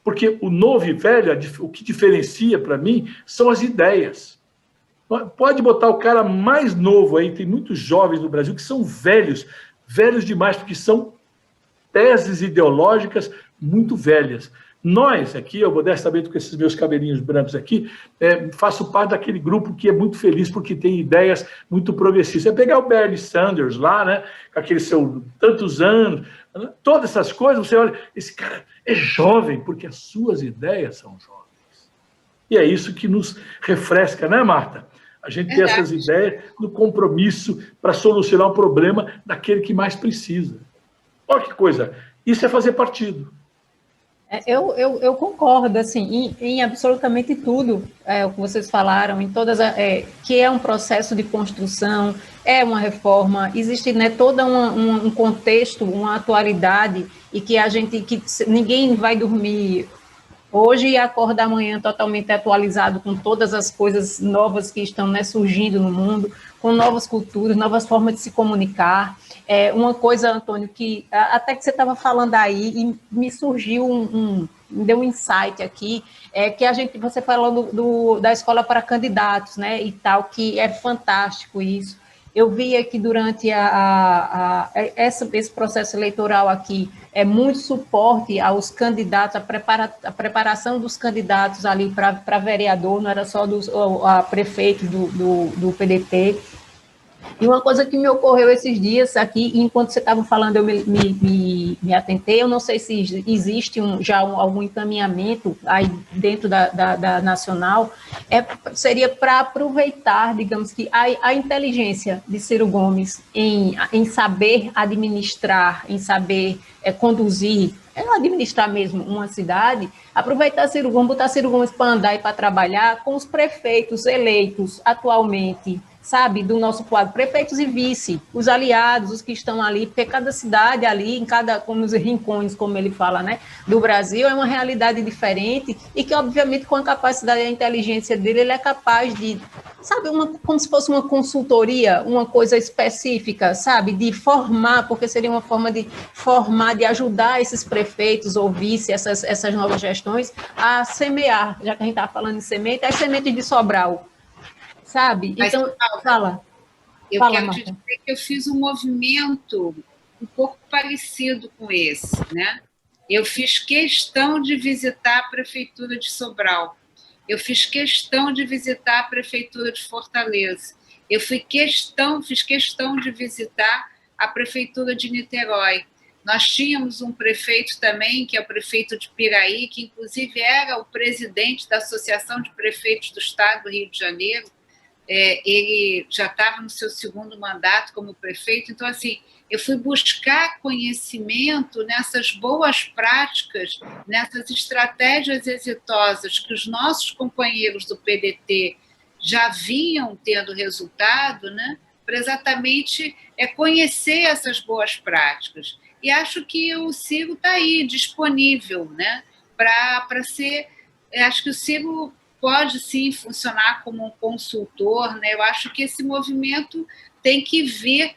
Porque o novo e velho, o que diferencia para mim são as ideias. Pode botar o cara mais novo aí, tem muitos jovens no Brasil que são velhos demais, porque são teses ideológicas muito velhas. Nós aqui, eu modestamente com esses meus cabelinhos brancos aqui, faço parte daquele grupo que é muito feliz porque tem ideias muito progressistas. É pegar o Bernie Sanders lá, né, com aqueles seus tantos anos, todas essas coisas, você olha, esse cara é jovem porque as suas ideias são jovens. E é isso que nos refresca, né, Marta? A gente tem essas ideias no compromisso para solucionar o problema daquele que mais precisa. Olha que coisa, isso é fazer partido. Eu concordo, assim, em absolutamente tudo o que vocês falaram, em todas que é um processo de construção, é uma reforma, existe, né, todo um contexto, uma atualidade, e que ninguém vai dormir hoje e acorda amanhã totalmente atualizado com todas as coisas novas que estão, né, surgindo no mundo, com novas culturas, novas formas de se comunicar. Uma coisa, Antônio, que até que você estava falando aí, e me surgiu me deu um insight aqui, que você falou da escola para candidatos, né, e tal, que é fantástico isso. Eu vi que durante esse processo eleitoral aqui, muito suporte aos candidatos, a preparação dos candidatos ali para vereador, não era só a prefeito do PDT. E uma coisa que me ocorreu esses dias aqui, enquanto você estava falando, eu me atentei, eu não sei se existe algum encaminhamento aí dentro da Nacional, seria para aproveitar, digamos que, a inteligência de Ciro Gomes em saber administrar, em saber conduzir, administrar mesmo uma cidade, aproveitar Ciro Gomes, botar Ciro Gomes para andar e para trabalhar com os prefeitos eleitos atualmente, sabe, do nosso quadro, prefeitos e vice, os aliados, os que estão ali, porque cada cidade ali, como nos rincões, como ele fala, né, do Brasil, é uma realidade diferente e que, obviamente, com a capacidade e a inteligência dele, ele é capaz de, sabe, como se fosse uma consultoria, uma coisa específica, sabe, de formar, porque seria uma forma de formar, de ajudar esses prefeitos ou vice, essas novas gestões, a semear, já que a gente está falando de semente, as sementes de Sobral, sabe? Mas, então, fala. Eu fala, quero Marta. te dizer que eu fiz um movimento um pouco parecido com esse, né? Eu fiz questão de visitar a Prefeitura de Sobral. Eu fiz questão de visitar a Prefeitura de Fortaleza. Eu fiz questão de visitar a Prefeitura de Niterói. Nós tínhamos um prefeito também, que é o prefeito de Piraí, que inclusive era o presidente da Associação de Prefeitos do Estado do Rio de Janeiro. Ele já estava no seu segundo mandato como prefeito, então, assim, eu fui buscar conhecimento nessas boas práticas, nessas estratégias exitosas que os nossos companheiros do PDT já vinham tendo resultado, né, para exatamente conhecer essas boas práticas. E acho que o Ciro está aí, disponível, né, para ser... Acho que o Ciro pode, sim, funcionar como um consultor, né? Eu acho que esse movimento tem que vir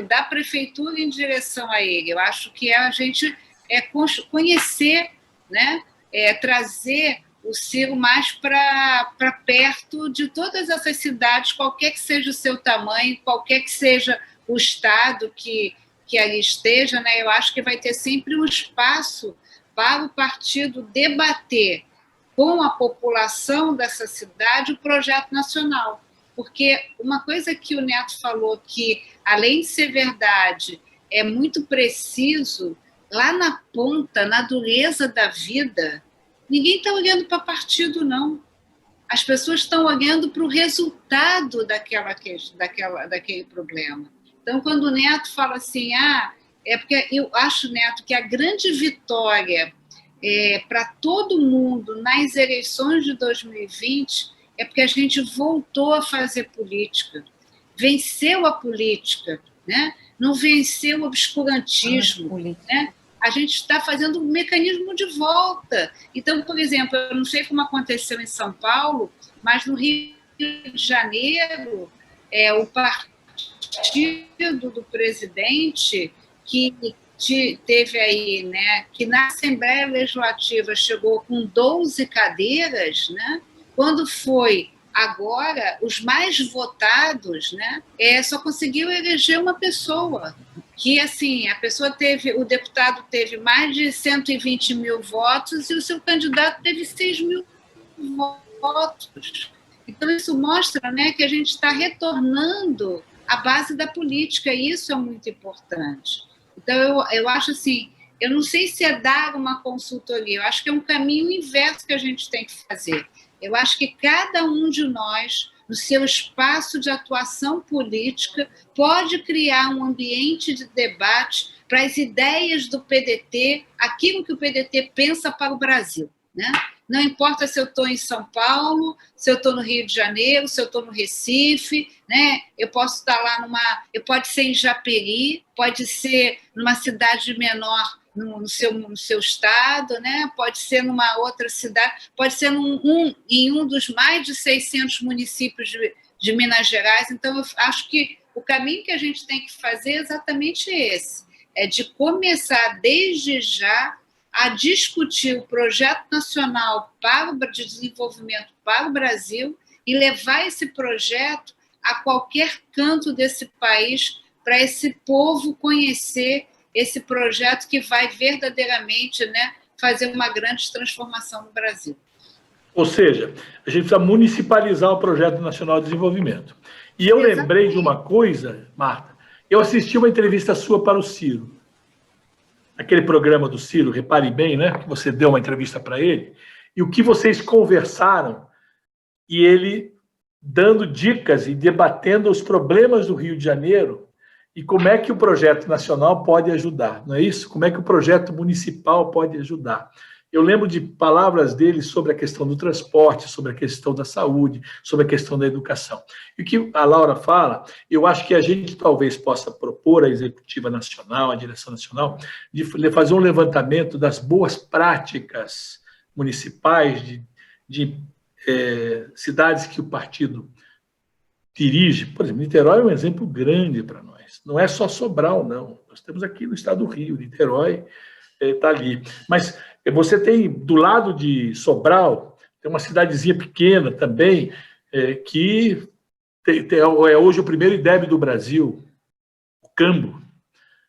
da prefeitura em direção a ele. Eu acho que a gente conhecer, né? Trazer o Ciro mais para perto de todas essas cidades, qualquer que seja o seu tamanho, qualquer que seja o estado que ali esteja, né? Eu acho que vai ter sempre um espaço para o partido debater com a população dessa cidade o projeto nacional. Porque uma coisa que o Neto falou, que além de ser verdade, é muito preciso, lá na ponta, na dureza da vida, ninguém está olhando para partido, não. As pessoas estão olhando para o resultado daquele problema. Então, quando o Neto fala assim, porque eu acho, Neto, que a grande vitória para todo mundo nas eleições de 2020 é porque a gente voltou a fazer política, venceu a política, né? Não venceu o obscurantismo, né? A gente está fazendo um mecanismo de volta. Então, por exemplo, eu não sei como aconteceu em São Paulo, mas no Rio de Janeiro, o partido do presidente que teve aí, né, que na Assembleia Legislativa chegou com 12 cadeiras, né, quando foi agora, os mais votados, né, só conseguiu eleger uma pessoa, que assim, o deputado teve mais de 120 mil votos e o seu candidato teve 6 mil votos. Então, isso mostra, né, que a gente está retornando à base da política, e isso é muito importante. Então, eu acho assim, eu não sei se é dar uma consultoria, eu acho que é um caminho inverso que a gente tem que fazer. Eu acho que cada um de nós, no seu espaço de atuação política, pode criar um ambiente de debate para as ideias do PDT, aquilo que o PDT pensa para o Brasil, né? Não importa se eu estou em São Paulo, se eu estou no Rio de Janeiro, se eu estou no Recife, né? Eu posso estar lá pode ser em Japeri, pode ser numa cidade menor no seu estado, né? Pode ser numa outra cidade, pode ser em um dos mais de 600 municípios de Minas Gerais. Então, eu acho que o caminho que a gente tem que fazer é exatamente esse, de começar desde já a discutir o projeto nacional de desenvolvimento para o Brasil e levar esse projeto a qualquer canto desse país para esse povo conhecer esse projeto que vai verdadeiramente, né, fazer uma grande transformação no Brasil. Ou seja, a gente precisa municipalizar o Projeto Nacional de Desenvolvimento. E eu lembrei de uma coisa, Marta. Eu assisti uma entrevista sua para o Ciro. Aquele programa do Ciro, repare bem, né? Que você deu uma entrevista para ele. E o que vocês conversaram, e ele dando dicas e debatendo os problemas do Rio de Janeiro e como é que o projeto nacional pode ajudar, não é isso? Como é que o projeto municipal pode ajudar? Eu lembro de palavras dele sobre a questão do transporte, sobre a questão da saúde, sobre a questão da educação. E o que a Laura fala, eu acho que a gente talvez possa propor à Executiva Nacional, à Direção Nacional, de fazer um levantamento das boas práticas municipais de cidades que o partido dirige. Por exemplo, Niterói é um exemplo grande para nós. Não é só Sobral, não. Nós temos aqui no estado do Rio, Niterói está ali. Mas você tem, do lado de Sobral, tem uma cidadezinha pequena também, que é hoje o primeiro IDEB do Brasil, o Cambo.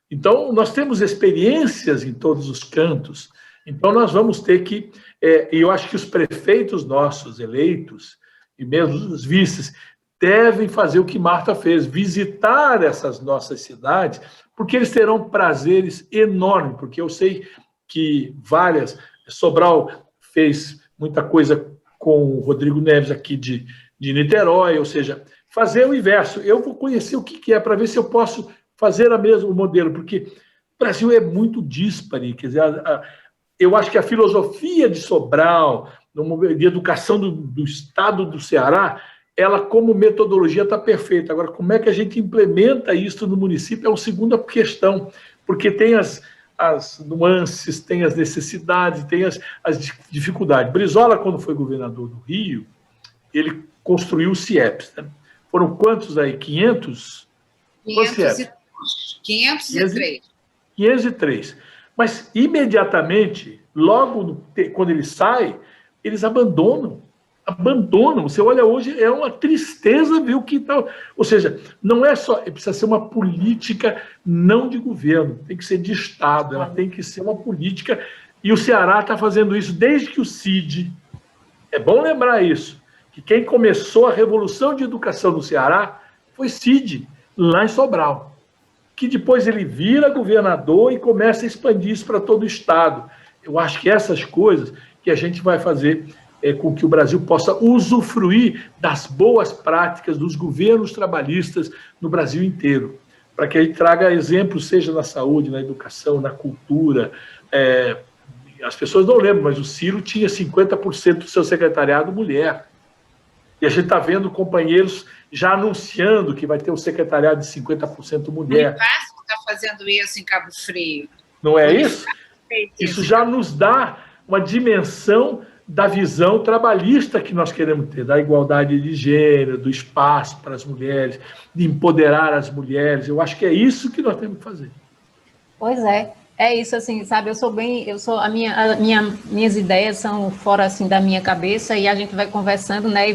Então, nós temos experiências em todos os cantos. Então, nós vamos ter que... E eu acho que os prefeitos nossos eleitos, e mesmo os vices, devem fazer o que Marta fez, visitar essas nossas cidades, porque eles terão prazeres enormes, porque eu sei que Sobral fez muita coisa com o Rodrigo Neves aqui de Niterói, ou seja, fazer o inverso. Eu vou conhecer o que é, para ver se eu posso fazer o modelo, porque o Brasil é muito díspare, quer dizer, eu acho que a filosofia de Sobral, de educação do estado do Ceará, ela como metodologia está perfeita. Agora, como é que a gente implementa isso no município é uma segunda questão, porque tem as nuances, tem as necessidades, tem as dificuldades. Brizola, quando foi governador do Rio, ele construiu o CIEPS. Né? Foram quantos aí? 500? 503. 503. Mas, imediatamente, logo quando ele sai, eles abandonam. Você olha hoje, é uma tristeza ver o que está... Ou seja, não é só... Precisa ser uma política não de governo, tem que ser de Estado, ela tem que ser uma política... E o Ceará está fazendo isso desde que o CID... É bom lembrar isso, que quem começou a revolução de educação no Ceará foi CID, lá em Sobral. Que depois ele vira governador e começa a expandir isso para todo o Estado. Eu acho que essas coisas que a gente vai fazer... com que o Brasil possa usufruir das boas práticas dos governos trabalhistas no Brasil inteiro, para que a gente traga exemplos, seja na saúde, na educação, na cultura. As pessoas não lembram, mas o Ciro tinha 50% do seu secretariado mulher. E a gente está vendo companheiros já anunciando que vai ter um secretariado de 50% mulher. O Vasco está fazendo isso em Cabo Frio. Não é isso? Isso já nos dá uma dimensão da visão trabalhista que nós queremos ter, da igualdade de gênero, do espaço para as mulheres, de empoderar as mulheres. Eu acho que é isso que nós temos que fazer. Pois é isso, assim, sabe, minhas ideias são fora, assim, da minha cabeça, e a gente vai conversando, né,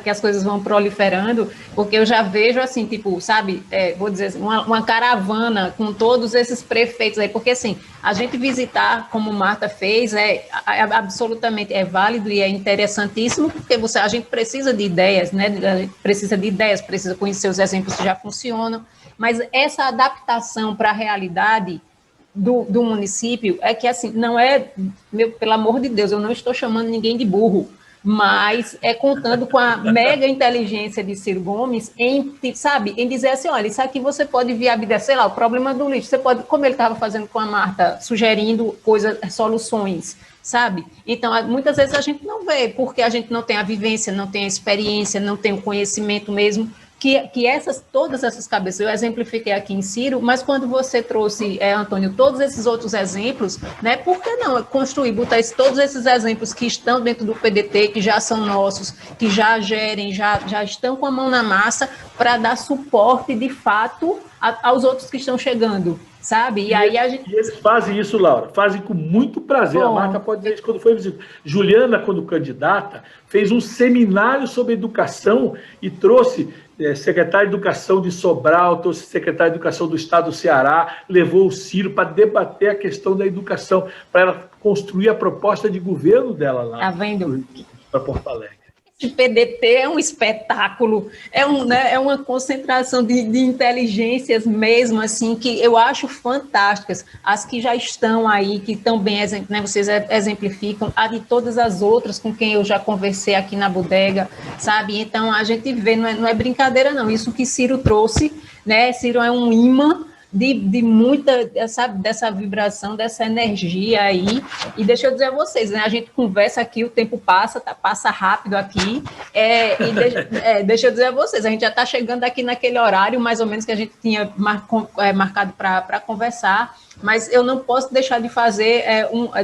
que as coisas vão proliferando, porque eu já vejo, assim, tipo, sabe, vou dizer assim, uma caravana com todos esses prefeitos aí, porque, assim, a gente visitar, como Marta fez, absolutamente válido e é interessantíssimo, porque a gente precisa de ideias, né, a gente precisa de ideias, precisa conhecer os exemplos que já funcionam, mas essa adaptação para a realidade do município é que, assim, não é, pelo amor de Deus, eu não estou chamando ninguém de burro, mas contando com a mega inteligência de Ciro Gomes em dizer assim, olha, isso aqui você pode viabilizar, sei lá, o problema do lixo, você pode, como ele estava fazendo com a Marta, sugerindo soluções, sabe? Então, muitas vezes a gente não vê, porque a gente não tem a vivência, não tem a experiência, não tem o conhecimento mesmo, que todas essas cabeças, eu exemplifiquei aqui em Ciro, mas quando você trouxe, Antônio, todos esses outros exemplos, né, por que não botar todos esses exemplos que estão dentro do PDT, que já são nossos, que já gerem, já estão com a mão na massa, para dar suporte, de fato, aos outros que estão chegando, sabe? E eles fazem isso, Laura, fazem com muito prazer. Bom, a Marta pode dizer isso quando foi visita. Juliana, quando candidata, fez um seminário sobre educação e trouxe secretário de Educação de Sobral, trouxe secretário de Educação do Estado do Ceará, levou o Ciro para debater a questão da educação, para ela construir a proposta de governo dela lá. Tá vendo? Para Porto Alegre. de PDT é um espetáculo, é uma concentração de inteligências mesmo, assim, que eu acho fantásticas. As que já estão aí, que também, né, vocês exemplificam, a de todas as outras com quem eu já conversei aqui na bodega, sabe? Então, a gente vê, não é brincadeira, não. Isso que Ciro trouxe, né? Ciro é um imã de muita, sabe, dessa vibração, dessa energia aí. E deixa eu dizer a vocês, né? A gente conversa aqui, o tempo passa, passa rápido aqui. Deixa eu dizer a vocês, a gente já está chegando aqui naquele horário, mais ou menos, que a gente tinha marcado para conversar, mas eu não posso deixar de fazer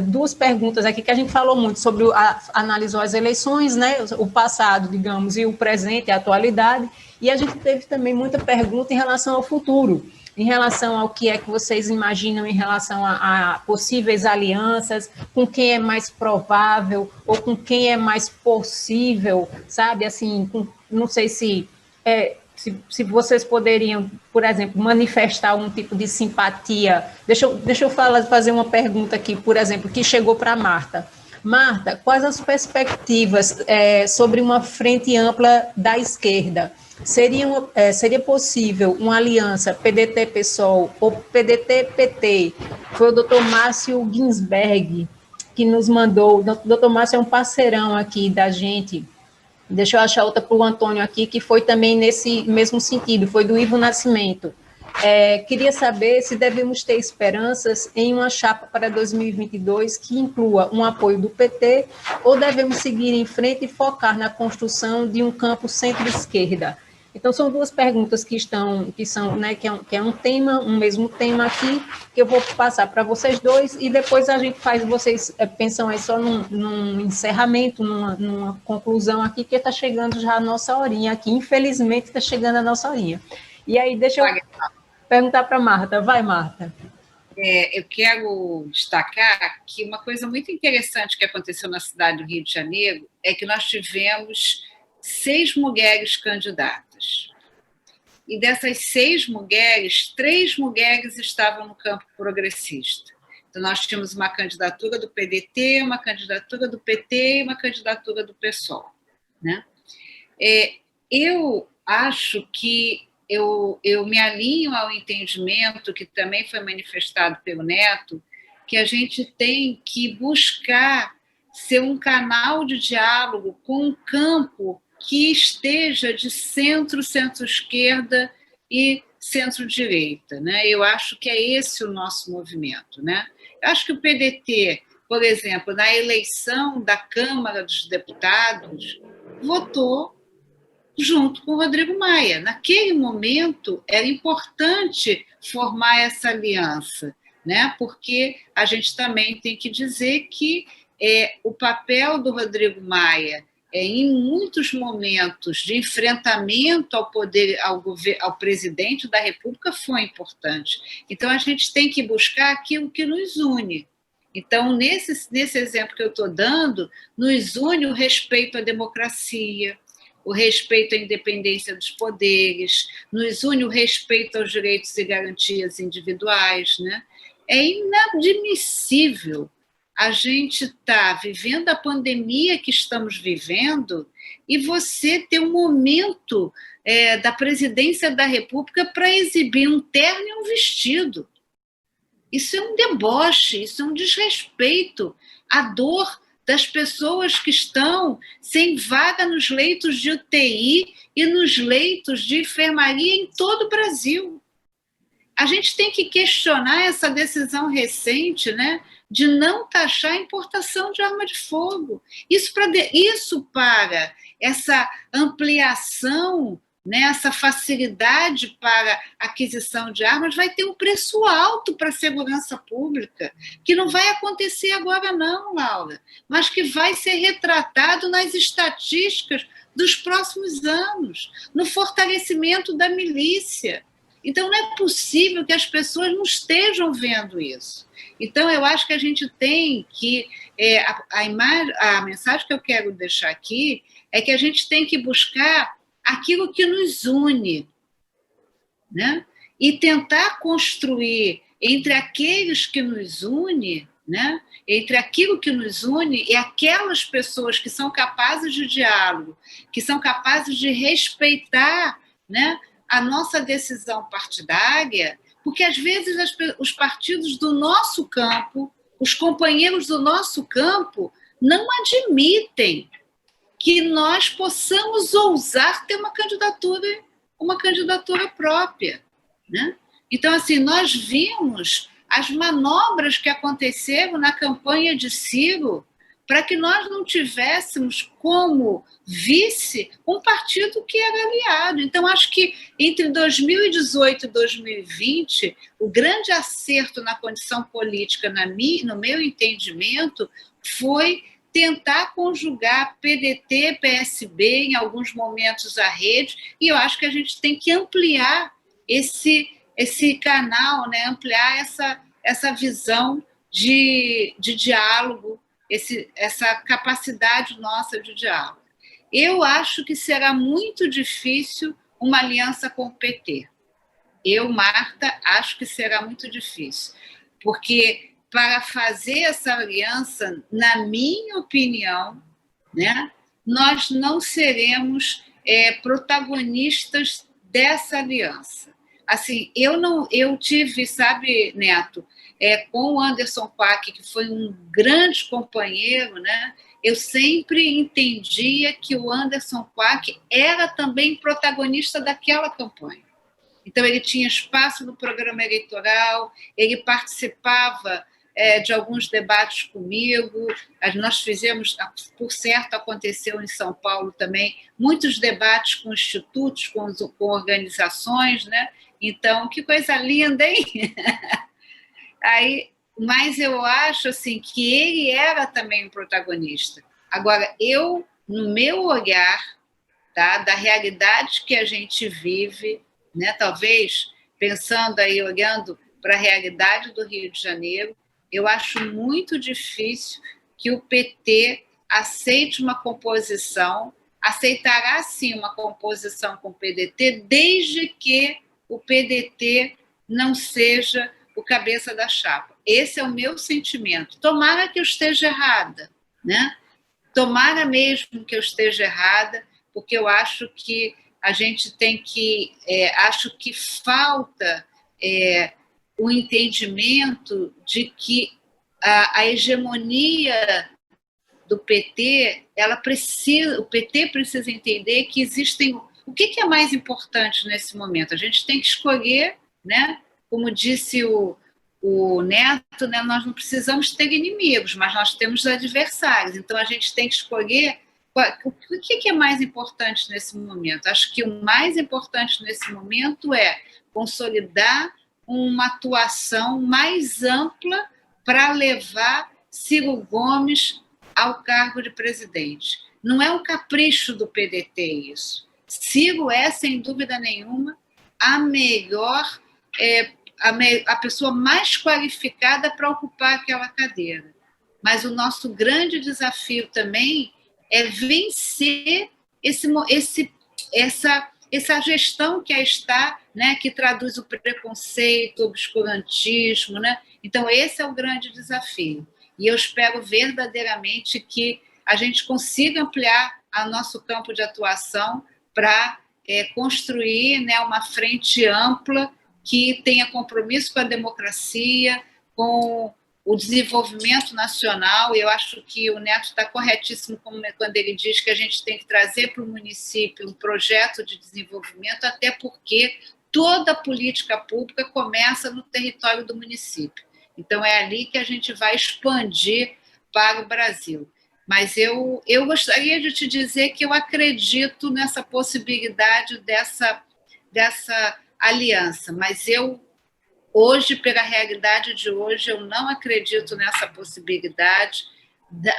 duas perguntas aqui, que a gente falou muito sobre, analisou as eleições, né? O passado, digamos, e o presente, a atualidade, e a gente teve também muita pergunta em relação ao futuro, em relação ao que é que vocês imaginam em relação a possíveis alianças, com quem é mais provável ou com quem é mais possível, sabe? Assim, não sei se vocês poderiam, por exemplo, manifestar um tipo de simpatia. Deixa eu fazer uma pergunta aqui, por exemplo, que chegou para Marta. Marta, quais as perspectivas sobre uma frente ampla da esquerda? Seria possível uma aliança PDT-PSOL ou PDT-PT? Foi o doutor Márcio Ginsberg que nos mandou. O doutor Márcio é um parceirão aqui da gente. Deixa eu achar outra para o Antônio aqui, que foi também nesse mesmo sentido, foi do Ivo Nascimento. Queria saber se devemos ter esperanças em uma chapa para 2022 que inclua um apoio do PT ou devemos seguir em frente e focar na construção de um campo centro-esquerda. Então, são duas perguntas que são, né, que é um tema, um mesmo tema aqui, que eu vou passar para vocês dois, e depois a gente faz, vocês pensam aí só num encerramento, numa conclusão aqui, que está chegando já a nossa horinha aqui, infelizmente está chegando a nossa horinha. E aí, deixa eu perguntar para Marta. Vai, Marta. Eu quero destacar que uma coisa muito interessante que aconteceu na cidade do Rio de Janeiro é que nós tivemos 6 mulheres candidatas. E dessas 6 mulheres, 3 mulheres estavam no campo progressista. Então, nós tínhamos uma candidatura do PDT, uma candidatura do PT e uma candidatura do PSOL. Né? Eu acho que eu me alinho ao entendimento que também foi manifestado pelo Neto, que a gente tem que buscar ser um canal de diálogo com um campo que esteja de centro, centro-esquerda e centro-direita. Né? Eu acho que é esse o nosso movimento. Né? Eu acho que o PDT, por exemplo, na eleição da Câmara dos Deputados, votou junto com o Rodrigo Maia. Naquele momento, era importante formar essa aliança, né? Porque a gente também tem que dizer que o papel do Rodrigo Maia em muitos momentos de enfrentamento ao poder, ao presidente da República, foi importante. Então, a gente tem que buscar aquilo que nos une. Então, nesse exemplo que eu estou dando, nos une o respeito à democracia, o respeito à independência dos poderes, nos une o respeito aos direitos e garantias individuais. Né? É inadmissível a gente estar vivendo a pandemia que estamos vivendo e você ter um momento da presidência da República para exibir um terno e um vestido. Isso é um deboche, isso é um desrespeito à dor das pessoas que estão sem vaga nos leitos de UTI e nos leitos de enfermaria em todo o Brasil. A gente tem que questionar essa decisão recente, né, de não taxar a importação de arma de fogo. Isso para essa ampliação, né, essa facilidade para aquisição de armas vai ter um preço alto para a segurança pública, que não vai acontecer agora não, Laura, mas que vai ser retratado nas estatísticas dos próximos anos, no fortalecimento da milícia. Então, não é possível que as pessoas não estejam vendo isso. Então, eu acho que a gente tem que... a mensagem que eu quero deixar aqui é que a gente tem que buscar aquilo que nos une, né? E tentar construir entre aqueles que nos une, né, entre aquilo que nos une e aquelas pessoas que são capazes de diálogo, que são capazes de respeitar, né, a nossa decisão partidária, porque às vezes os partidos do nosso campo, os companheiros do nosso campo, não admitem que nós possamos ousar ter uma candidatura própria, né? Então, assim, nós vimos as manobras que aconteceram na campanha de Ciro para que nós não tivéssemos como vice um partido que era aliado. Então, acho que entre 2018 e 2020, o grande acerto na condição política, no meu entendimento, foi tentar conjugar PDT, PSB, em alguns momentos a rede, e eu acho que a gente tem que ampliar esse canal, né? Ampliar essa visão de diálogo, essa capacidade nossa de diálogo. Eu acho que será muito difícil uma aliança com o PT. Eu, Marta, acho que será muito difícil, porque para fazer essa aliança, na minha opinião, né, nós não seremos protagonistas dessa aliança. Assim, eu tive, sabe, Neto, com o Anderson Quack, que foi um grande companheiro, né? Eu sempre entendia que o Anderson Quack era também protagonista daquela campanha. Então, ele tinha espaço no programa eleitoral, ele participava de alguns debates comigo, nós fizemos, por certo, aconteceu em São Paulo também, muitos debates com institutos, com organizações, né? Então, que coisa linda, hein? Mas eu acho assim, que ele era também um protagonista. Agora, no meu olhar, tá, da realidade que a gente vive, né, talvez pensando aí, olhando para a realidade do Rio de Janeiro, eu acho muito difícil que o PT aceite uma composição, aceitará sim uma composição com o PDT, desde que o PDT não seja o cabeça da chapa. Esse é o meu sentimento. Tomara que eu esteja errada, né? Tomara mesmo que eu esteja errada, porque eu acho que a gente tem que... acho que falta o entendimento de que a hegemonia do PT, o PT precisa entender que existem... O que é mais importante nesse momento? A gente tem que escolher, né? Como disse o Neto, né? Nós não precisamos ter inimigos, mas nós temos adversários. Então, a gente tem que escolher o que é mais importante nesse momento. Acho que o mais importante nesse momento é consolidar uma atuação mais ampla para levar Ciro Gomes ao cargo de presidente. Não é um capricho do PDT isso. Ciro é, sem dúvida nenhuma, a pessoa mais qualificada para ocupar aquela cadeira. Mas o nosso grande desafio também é vencer essa gestão que está, né, que traduz o preconceito, o obscurantismo, né? Então, esse é o grande desafio. E eu espero verdadeiramente que a gente consiga ampliar o nosso campo de atuação para construir, né, uma frente ampla que tenha compromisso com a democracia, com o desenvolvimento nacional. Eu acho que o Neto está corretíssimo quando ele diz que a gente tem que trazer para o município um projeto de desenvolvimento, até porque toda política pública começa no território do município. Então, é ali que a gente vai expandir para o Brasil. Mas eu gostaria de te dizer que eu acredito nessa possibilidade dessa aliança, mas hoje, pela realidade de hoje, eu não acredito nessa possibilidade.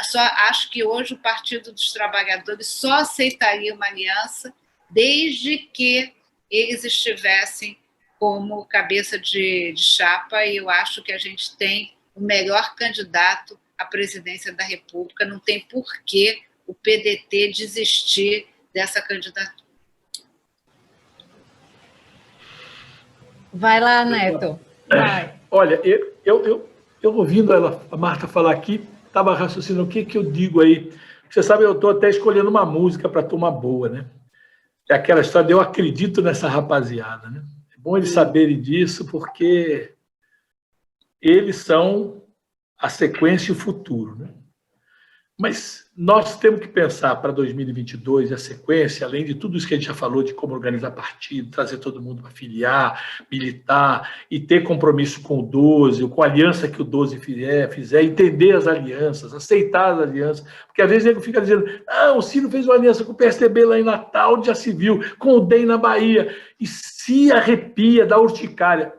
Só acho que hoje o Partido dos Trabalhadores só aceitaria uma aliança desde que eles estivessem como cabeça de chapa, e eu acho que a gente tem o melhor candidato à presidência da República, não tem por que o PDT desistir dessa candidatura. Vai lá, Neto. Vai. Olha, eu eu ouvindo a Marta falar aqui, estava raciocinando o que eu digo aí. Você sabe, eu estou até escolhendo uma música para turma boa, né? É aquela história de eu acredito nessa rapaziada, né? É bom eles saberem disso, porque eles são a sequência e o futuro, né? Mas nós temos que pensar para 2022 a sequência, além de tudo isso que a gente já falou, de como organizar partido, trazer todo mundo para filiar, militar, e ter compromisso com o 12, ou com a aliança que o 12 fizer, entender as alianças, aceitar as alianças, porque às vezes ele fica dizendo, o Ciro fez uma aliança com o PSDB lá em Natal, já se viu, com o DEM na Bahia, e se arrepia da urticária.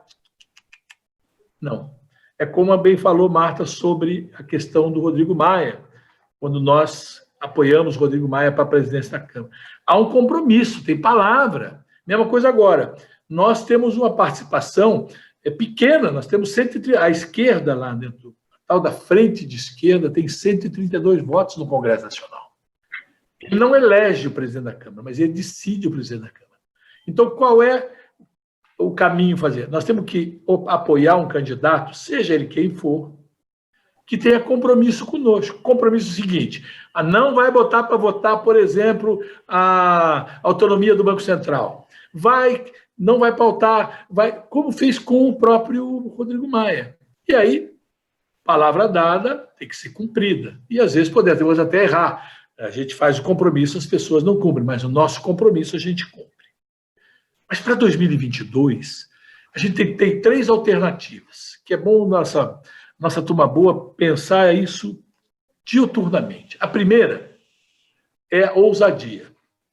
Não. É como bem falou Marta sobre a questão do Rodrigo Maia, quando nós apoiamos Rodrigo Maia para a presidência da Câmara. Há um compromisso, tem palavra. Mesma coisa agora. Nós temos uma participação pequena, nós temos 130, a esquerda lá dentro, a tal da frente de esquerda, tem 132 votos no Congresso Nacional. Ele não elege o presidente da Câmara, mas ele decide o presidente da Câmara. Então, qual é o caminho a fazer? Nós temos que apoiar um candidato, seja ele quem for, que tenha compromisso conosco. Compromisso seguinte, não vai botar para votar, por exemplo, a autonomia do Banco Central. Não vai pautar, como fez com o próprio Rodrigo Maia. E aí, palavra dada tem que ser cumprida. E às vezes podemos até errar. A gente faz o compromisso, as pessoas não cumprem, mas o nosso compromisso a gente cumpre. Mas para 2022, a gente tem que ter 3 alternativas, que é bom nossa turma boa pensar isso diuturnamente. A primeira é a ousadia.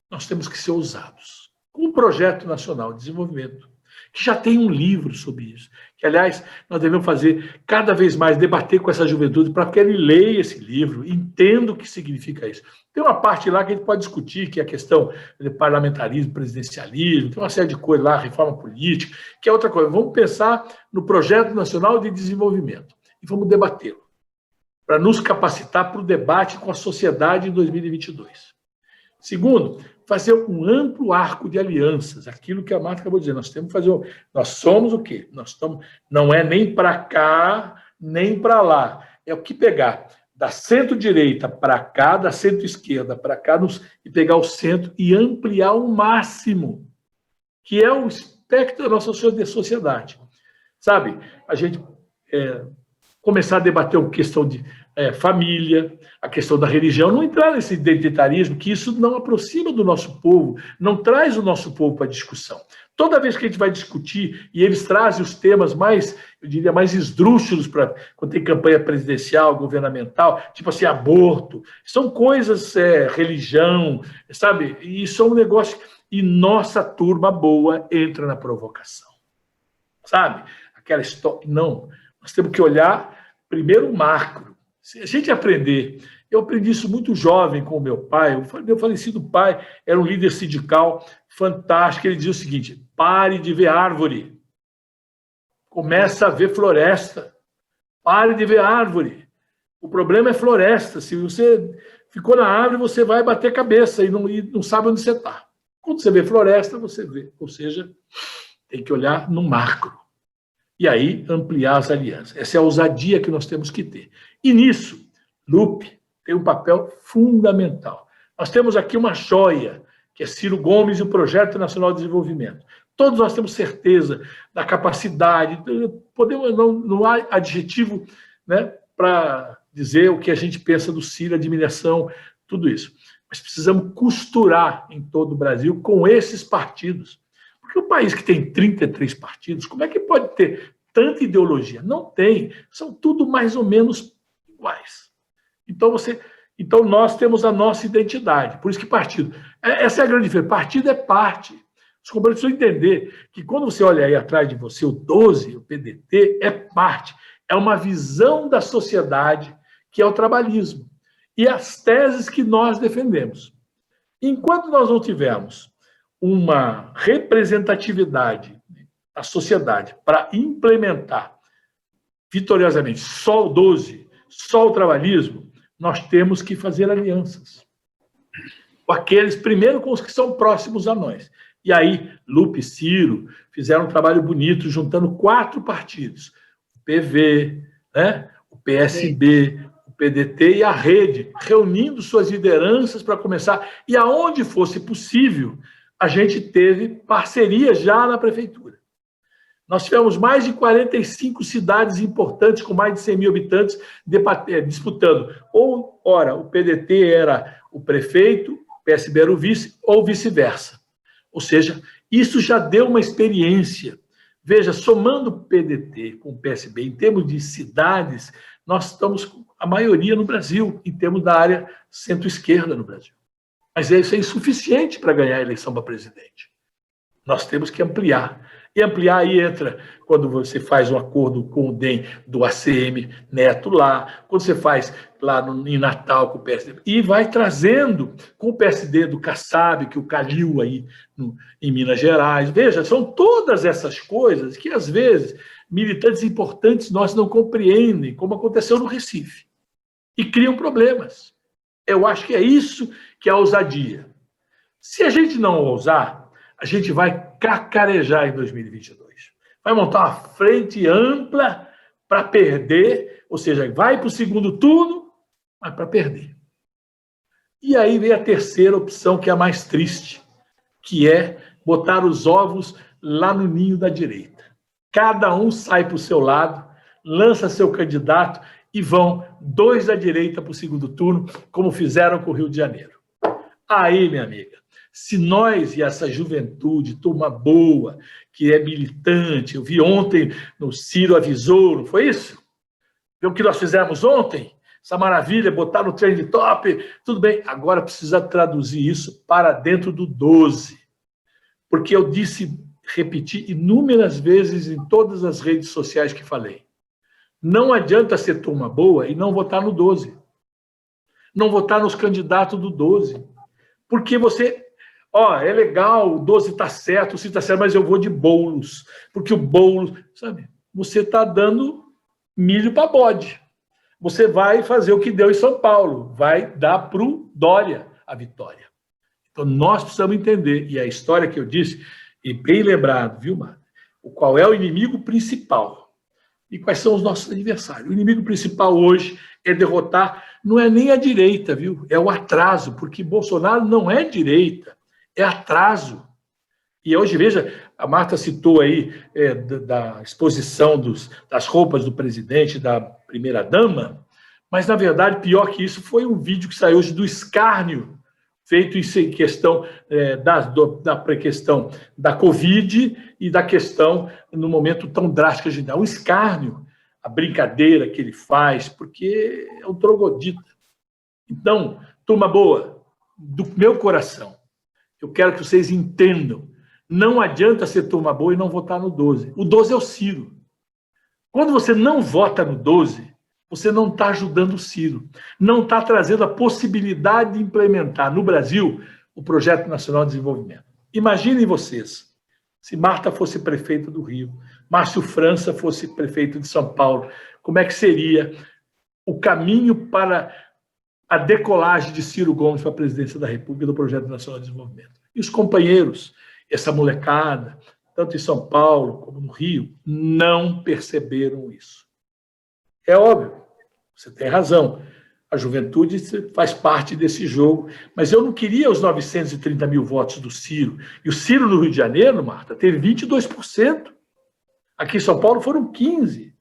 Nós temos que ser ousados. Com um projeto nacional de desenvolvimento, que já tem um livro sobre isso, que, aliás, nós devemos fazer cada vez mais, debater com essa juventude para que ele leia esse livro, entenda o que significa isso. Tem uma parte lá que a gente pode discutir, que é a questão de parlamentarismo, presidencialismo, tem uma série de coisas lá, reforma política, que é outra coisa. Vamos pensar no projeto nacional de desenvolvimento e vamos debatê-lo, para nos capacitar para o debate com a sociedade em 2022. Segundo, fazer um amplo arco de alianças, aquilo que a Marta acabou de dizer, nós temos que fazer, nós somos o quê? Não é nem para cá, nem para lá, é o que pegar da centro-direita para cá, da centro-esquerda para cá, e pegar o centro e ampliar ao máximo, que é o espectro da nossa sociedade. Sabe, a gente começar a debater a questão de família, a questão da religião, não entrar nesse identitarismo, que isso não aproxima do nosso povo, não traz o nosso povo para a discussão. Toda vez que a gente vai discutir, e eles trazem os temas mais, eu diria, mais esdrúxulos, quando tem campanha presidencial, governamental, tipo assim, aborto, são coisas, religião, sabe? E isso é um negócio, e nossa turma boa entra na provocação, sabe? Aquela história, não, nós temos que olhar primeiro o macro. Se a gente aprender, eu aprendi isso muito jovem com o meu pai, o meu falecido pai era um líder sindical fantástico, ele dizia o seguinte, pare de ver árvore, começa a ver floresta, pare de ver árvore, o problema é floresta, se você ficou na árvore, você vai bater cabeça e não sabe onde você está. Quando você vê floresta, você vê, ou seja, tem que olhar no macro. E aí ampliar as alianças. Essa é a ousadia que nós temos que ter. E nisso, Lupe tem um papel fundamental. Nós temos aqui uma joia, que é Ciro Gomes e o Projeto Nacional de Desenvolvimento. Todos nós temos certeza da capacidade, não há adjetivo, né, para dizer o que a gente pensa do Ciro, admiração, tudo isso. Mas precisamos costurar em todo o Brasil com esses partidos. Porque o país que tem 33 partidos, como é que pode ter tanta ideologia? Não tem. São tudo mais ou menos iguais. Então nós temos a nossa identidade. Por isso que partido. Essa é a grande diferença. Partido é parte. Os companheiros precisam entender que quando você olha aí atrás de você, o 12, o PDT, é parte. É uma visão da sociedade que é o trabalhismo. E as teses que nós defendemos. Enquanto nós não tivermos uma representatividade da sociedade para implementar vitoriosamente só o 12, só o trabalhismo, nós temos que fazer alianças. Com aqueles, primeiro com os que são próximos a nós. E aí, Lupe e Ciro fizeram um trabalho bonito, juntando 4 partidos. O PV, né? O PSB, o PDT e a Rede, reunindo suas lideranças para começar. E aonde fosse possível, a gente teve parceria já na prefeitura. Nós tivemos mais de 45 cidades importantes com mais de 100 mil habitantes disputando. Ora, o PDT era o prefeito, o PSB era o vice, ou vice-versa. Ou seja, isso já deu uma experiência. Veja, somando o PDT com o PSB, em termos de cidades, nós estamos com a maioria no Brasil, em termos da área centro-esquerda no Brasil. Mas isso é insuficiente para ganhar a eleição para presidente. Nós temos que ampliar. E ampliar aí entra quando você faz um acordo com o DEM do ACM Neto lá, quando você faz lá em Natal com o PSD, e vai trazendo com o PSD do Kassab, que o Calil aí em Minas Gerais. Veja, são todas essas coisas que, às vezes, militantes importantes nós não compreendem, como aconteceu no Recife, e criam problemas. Eu acho que é isso que é a ousadia. Se a gente não ousar, a gente vai cacarejar em 2022. Vai montar uma frente ampla para perder, ou seja, vai para o segundo turno, mas para perder. E aí vem a terceira opção, que é a mais triste, que é botar os ovos lá no ninho da direita. Cada um sai para o seu lado, lança seu candidato e vão dois da direita para o segundo turno, como fizeram com o Rio de Janeiro. Aí, minha amiga, se nós e essa juventude, turma boa, que é militante, eu vi ontem no Ciro avisou, não foi isso? Viu o que nós fizemos ontem? Essa maravilha, botar no trend top, tudo bem. Agora precisa traduzir isso para dentro do 12. Porque eu repeti inúmeras vezes em todas as redes sociais que falei. Não adianta ser turma boa e não votar no 12. Não votar nos candidatos do 12. Porque você... é legal, o 12 está certo, o 5 está certo, mas eu vou de Boulos, porque o Boulos, sabe, você está dando milho para bode. Você vai fazer o que deu em São Paulo, vai dar para o Dória a vitória. Então, nós precisamos entender, e a história que eu disse, e bem lembrado, viu, Marta? Qual é o inimigo principal e quais são os nossos adversários. O inimigo principal hoje é derrotar, não é nem a direita, viu? É o atraso, porque Bolsonaro não é direita. É atraso. E hoje, veja, a Marta citou aí da exposição das roupas do presidente, da primeira-dama, mas, na verdade, pior que isso, foi um vídeo que saiu hoje do escárnio, feito em questão da questão da Covid e da questão, no momento tão drástico de dar um escárnio, a brincadeira que ele faz, porque é um troglodita. Então, turma boa, do meu coração, eu quero que vocês entendam. Não adianta ser turma boa e não votar no 12. O 12 é o Ciro. Quando você não vota no 12, você não está ajudando o Ciro. Não está trazendo a possibilidade de implementar no Brasil o Projeto Nacional de Desenvolvimento. Imaginem vocês, se Marta fosse prefeita do Rio, Márcio França fosse prefeito de São Paulo, como é que seria o caminho para a decolagem de Ciro Gomes para a presidência da República do Projeto Nacional de Desenvolvimento. E os companheiros, essa molecada, tanto em São Paulo como no Rio, não perceberam isso. É óbvio, você tem razão, a juventude faz parte desse jogo, mas eu não queria os 930 mil votos do Ciro. E o Ciro no Rio de Janeiro, Marta, teve 22%. Aqui em São Paulo foram 15%.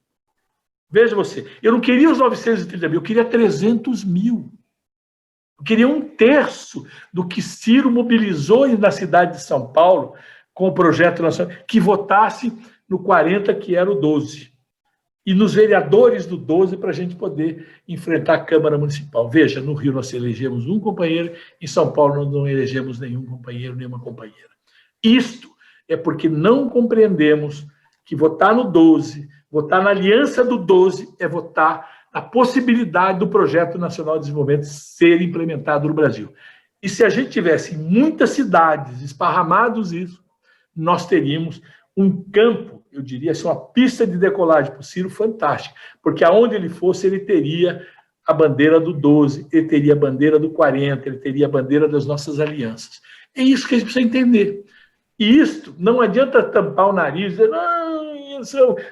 Veja você, eu não queria os 930 mil, eu queria 300 mil. Eu queria 1/3 do que Ciro mobilizou na cidade de São Paulo com o projeto nacional, que votasse no 40, que era o 12. E nos vereadores do 12 para a gente poder enfrentar a Câmara Municipal. Veja, no Rio nós elegemos um companheiro, em São Paulo nós não elegemos nenhum companheiro, nenhuma companheira. Isto é porque não compreendemos que votar no 12, votar na aliança do 12, é votar a possibilidade do Projeto Nacional de Desenvolvimento ser implementado no Brasil. E se a gente tivesse em muitas cidades esparramados isso, nós teríamos um campo, eu diria assim, uma pista de decolagem para o Ciro fantástica, porque aonde ele fosse, ele teria a bandeira do 12, ele teria a bandeira do 40, ele teria a bandeira das nossas alianças. É isso que a gente precisa entender. E isto não adianta tampar o nariz e dizer,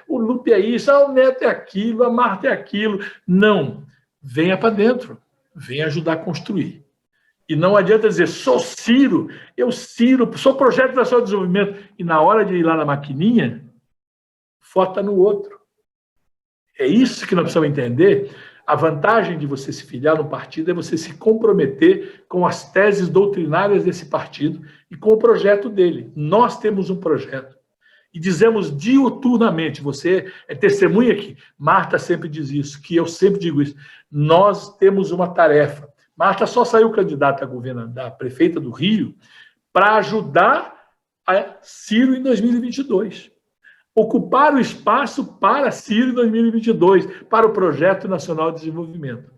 o Lupe é isso, o Neto é aquilo, a Marta é aquilo. Não, venha para dentro, venha ajudar a construir. E não adianta dizer, sou Ciro, sou Projeto Nacional de Desenvolvimento, e na hora de ir lá na maquininha, vota no outro. É isso que nós precisamos entender. A vantagem de você se filiar no partido é você se comprometer com as teses doutrinárias desse partido e com o projeto dele. Nós temos um projeto. E dizemos diuturnamente, você é testemunha aqui, Marta sempre diz isso, que eu sempre digo isso, nós temos uma tarefa. Marta só saiu candidata a governo da prefeita do Rio para ajudar a Ciro em 2022. Ocupar o espaço para Ciro em 2022, para o Projeto Nacional de Desenvolvimento.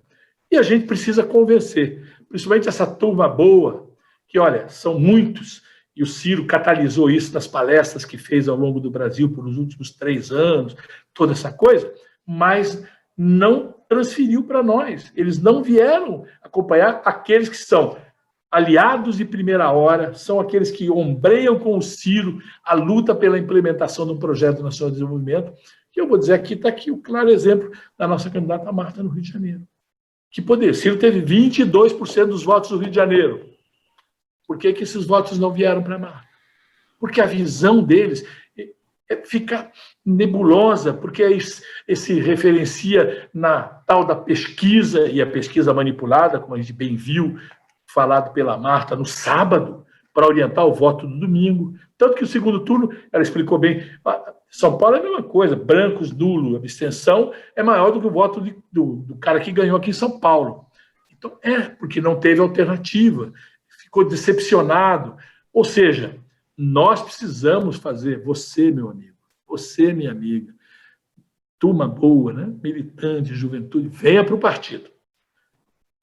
E a gente precisa convencer, principalmente essa turma boa, que, olha, são muitos, e o Ciro catalisou isso nas palestras que fez ao longo do Brasil por os últimos 3 anos, toda essa coisa, mas não transferiu para nós. Eles não vieram acompanhar aqueles que são aliados de primeira hora, são aqueles que ombreiam com o Ciro a luta pela implementação de um projeto nacional de desenvolvimento, que eu vou dizer aqui, está aqui o claro exemplo da nossa candidata Marta no Rio de Janeiro. Que poder? Ciro teve 22% dos votos do Rio de Janeiro. Por que esses votos não vieram para Marta? Porque a visão deles fica nebulosa, porque se referencia na tal da pesquisa, e a pesquisa manipulada, como a gente bem viu, falado pela Marta no sábado, para orientar o voto do domingo. Tanto que o segundo turno, ela explicou bem, São Paulo é a mesma coisa, brancos, nulo, abstenção é maior do que o voto do cara que ganhou aqui em São Paulo. Então, porque não teve alternativa, ficou decepcionado. Ou seja, nós precisamos fazer, você, meu amigo, você, minha amiga, turma boa, né? Militante, juventude, venha para o partido.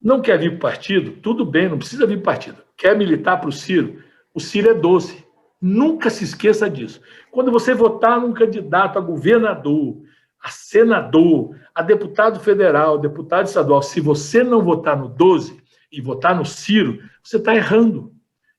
Não quer vir para o partido? Tudo bem, não precisa vir para o partido. Quer militar para o Ciro? O Ciro é 12. Nunca se esqueça disso. Quando você votar num candidato a governador, a senador, a deputado federal, deputado estadual, se você não votar no 12 e votar no Ciro, você está errando.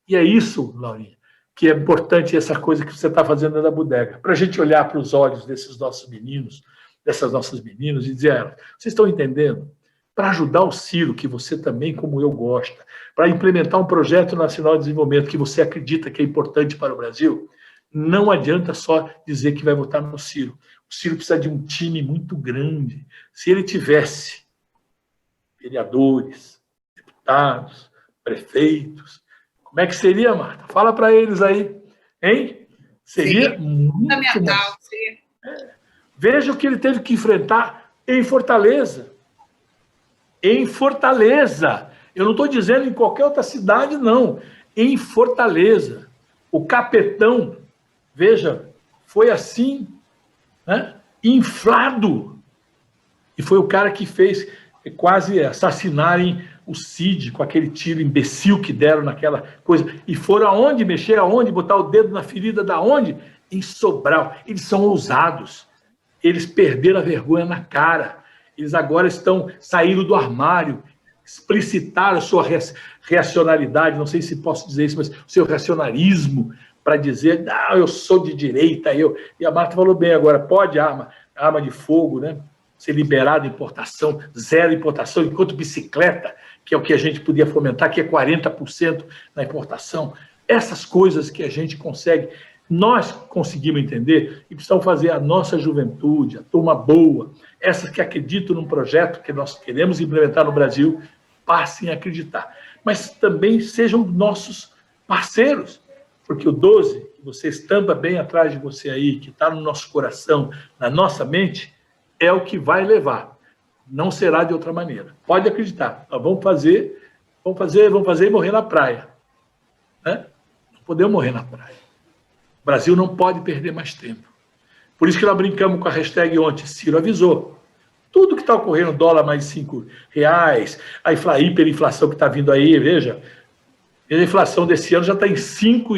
E é isso, Laurinha, que é importante essa coisa que você está fazendo na bodega. Para a gente olhar para os olhos desses nossos meninos, dessas nossas meninas e dizer a elas, vocês estão entendendo? Para ajudar o Ciro, que você também, como eu, gosta, para implementar um projeto nacional de desenvolvimento que você acredita que é importante para o Brasil, não adianta só dizer que vai votar no Ciro. O Ciro precisa de um time muito grande. Se ele tivesse vereadores, deputados, prefeitos, como é que seria, Marta? Fala para eles aí, hein? Seria fundamental. Veja o que ele teve que enfrentar em Fortaleza. Em Fortaleza. Eu não estou dizendo em qualquer outra cidade, não. Em Fortaleza. O capetão, veja, foi assim, né? Inflado. E foi o cara que fez quase assassinarem o Cid com aquele tiro imbecil que deram naquela coisa. E foram aonde? Mexer aonde? Botar o dedo na ferida da onde? Em Sobral. Eles são ousados. Eles perderam a vergonha na cara. Eles agora saíram do armário, explicitaram a sua reacionalidade, não sei se posso dizer isso, mas o seu racionalismo, para dizer, não, eu sou de direita, E a Marta falou bem agora, pode arma de fogo, né? Ser liberada importação, zero importação, enquanto bicicleta, que é o que a gente podia fomentar, que é 40% na importação. Essas coisas que a gente consegue, nós conseguimos entender e precisamos fazer a nossa juventude, a turma boa, essas que acreditam num projeto que nós queremos implementar no Brasil, passem a acreditar. Mas também sejam nossos parceiros, porque o 12, que você estampa bem atrás de você aí, que está no nosso coração, na nossa mente, é o que vai levar. Não será de outra maneira. Pode acreditar. Nós vamos fazer e morrer na praia. Né? Não podemos morrer na praia. O Brasil não pode perder mais tempo. Por isso que nós brincamos com a hashtag ontem, Ciro avisou. Tudo que está ocorrendo, dólar mais de R$5, a hiperinflação que está vindo aí, veja, a inflação desse ano já está em 5,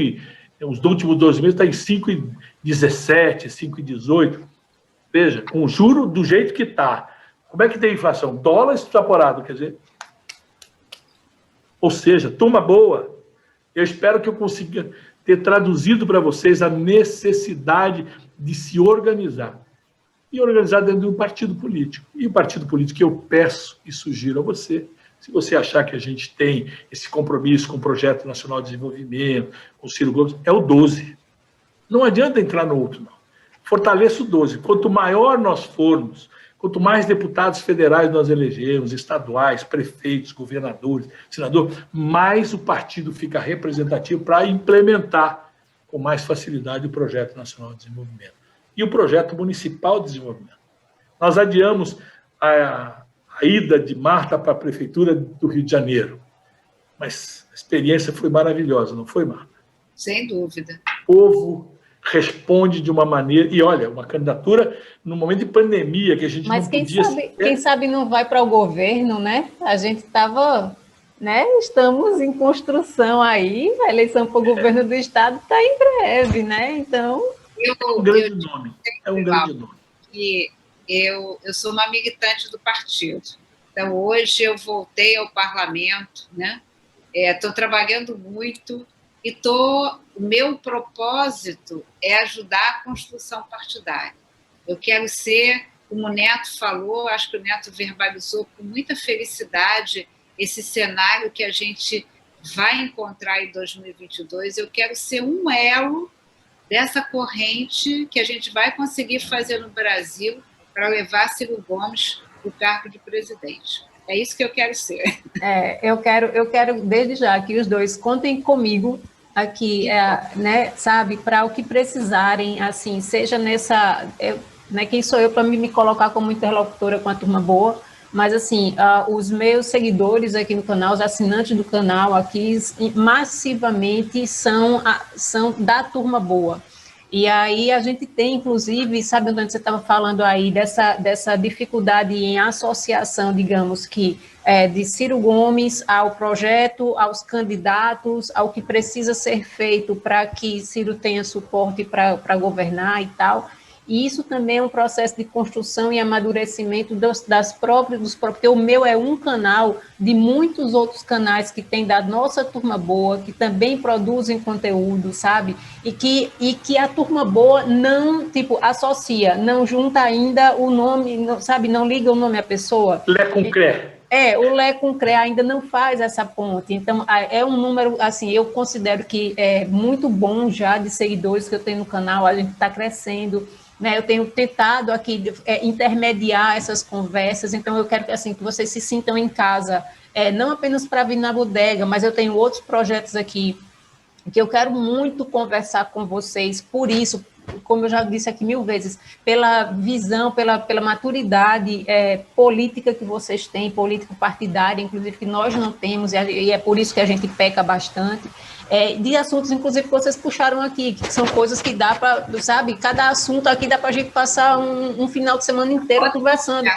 os últimos 12 meses está em 5,17, 5,18. Veja, com o juro do jeito que está. Como é que tem inflação? Dólar estraporado, quer dizer. Ou seja, turma boa, eu espero que eu consiga ter traduzido para vocês a necessidade de se organizar. E organizar dentro de um partido político. E o partido político que eu peço e sugiro a você, se você achar que a gente tem esse compromisso com o Projeto Nacional de Desenvolvimento, com o Ciro Gomes, é o 12. Não adianta entrar no outro, não. Fortaleça o 12. Quanto maior nós formos, quanto mais deputados federais nós elegermos, estaduais, prefeitos, governadores, senadores, mais o partido fica representativo para implementar com mais facilidade o Projeto Nacional de Desenvolvimento. E o Projeto Municipal de Desenvolvimento. Nós adiamos a ida de Marta para a Prefeitura do Rio de Janeiro, mas a experiência foi maravilhosa, não foi, Marta? Sem dúvida. O povo responde de uma maneira... E, olha, uma candidatura no momento de pandemia que a gente mas não podia... Mas quem sabe não vai para o governo, né? A gente estava... Né? Estamos em construção aí, a eleição para o governo do Estado está em breve, né? Então... É um grande nome. É um grande nome. E eu sou uma militante do partido. Então, hoje eu voltei ao parlamento, né? Estou trabalhando muito e o meu propósito é ajudar a construção partidária. Eu quero ser, como o Neto falou, acho que o Neto verbalizou com muita felicidade esse cenário que a gente vai encontrar em 2022. Eu quero ser um elo dessa corrente que a gente vai conseguir fazer no Brasil para levar Ciro Gomes para o cargo de presidente. É isso que eu quero ser. Eu quero desde já que os dois contem comigo aqui, né, sabe, para o que precisarem, assim, seja nessa... né, quem sou eu para me colocar como interlocutora com a Turma Boa, mas, assim, os meus seguidores aqui no canal, os assinantes do canal aqui, massivamente são da Turma Boa. E aí a gente tem, inclusive, sabe onde você estava falando aí, dessa dificuldade em associação, digamos que, de Ciro Gomes ao projeto, aos candidatos, ao que precisa ser feito para que Ciro tenha suporte para governar e tal. E isso também é um processo de construção e amadurecimento dos próprios, porque o meu é um canal de muitos outros canais que tem da nossa Turma Boa, que também produzem conteúdo, sabe? E que a Turma Boa não, associa, não junta ainda o nome, não, sabe? Não liga o nome à pessoa. Lé com cré. O Lé com CRE ainda não faz essa ponte. Então, é um número, assim, eu considero que é muito bom já de seguidores que eu tenho no canal, a gente está crescendo, né? Eu tenho tentado aqui intermediar essas conversas, então eu quero assim, que vocês se sintam em casa, não apenas para vir na bodega, mas eu tenho outros projetos aqui que eu quero muito conversar com vocês, por isso, como eu já disse aqui 1000 vezes, pela visão, pela maturidade política que vocês têm, político partidária, inclusive, que nós não temos, e é por isso que a gente peca bastante, de assuntos, inclusive, que vocês puxaram aqui, que são coisas que dá para, sabe, cada assunto aqui dá para a gente passar um final de semana inteiro conversando,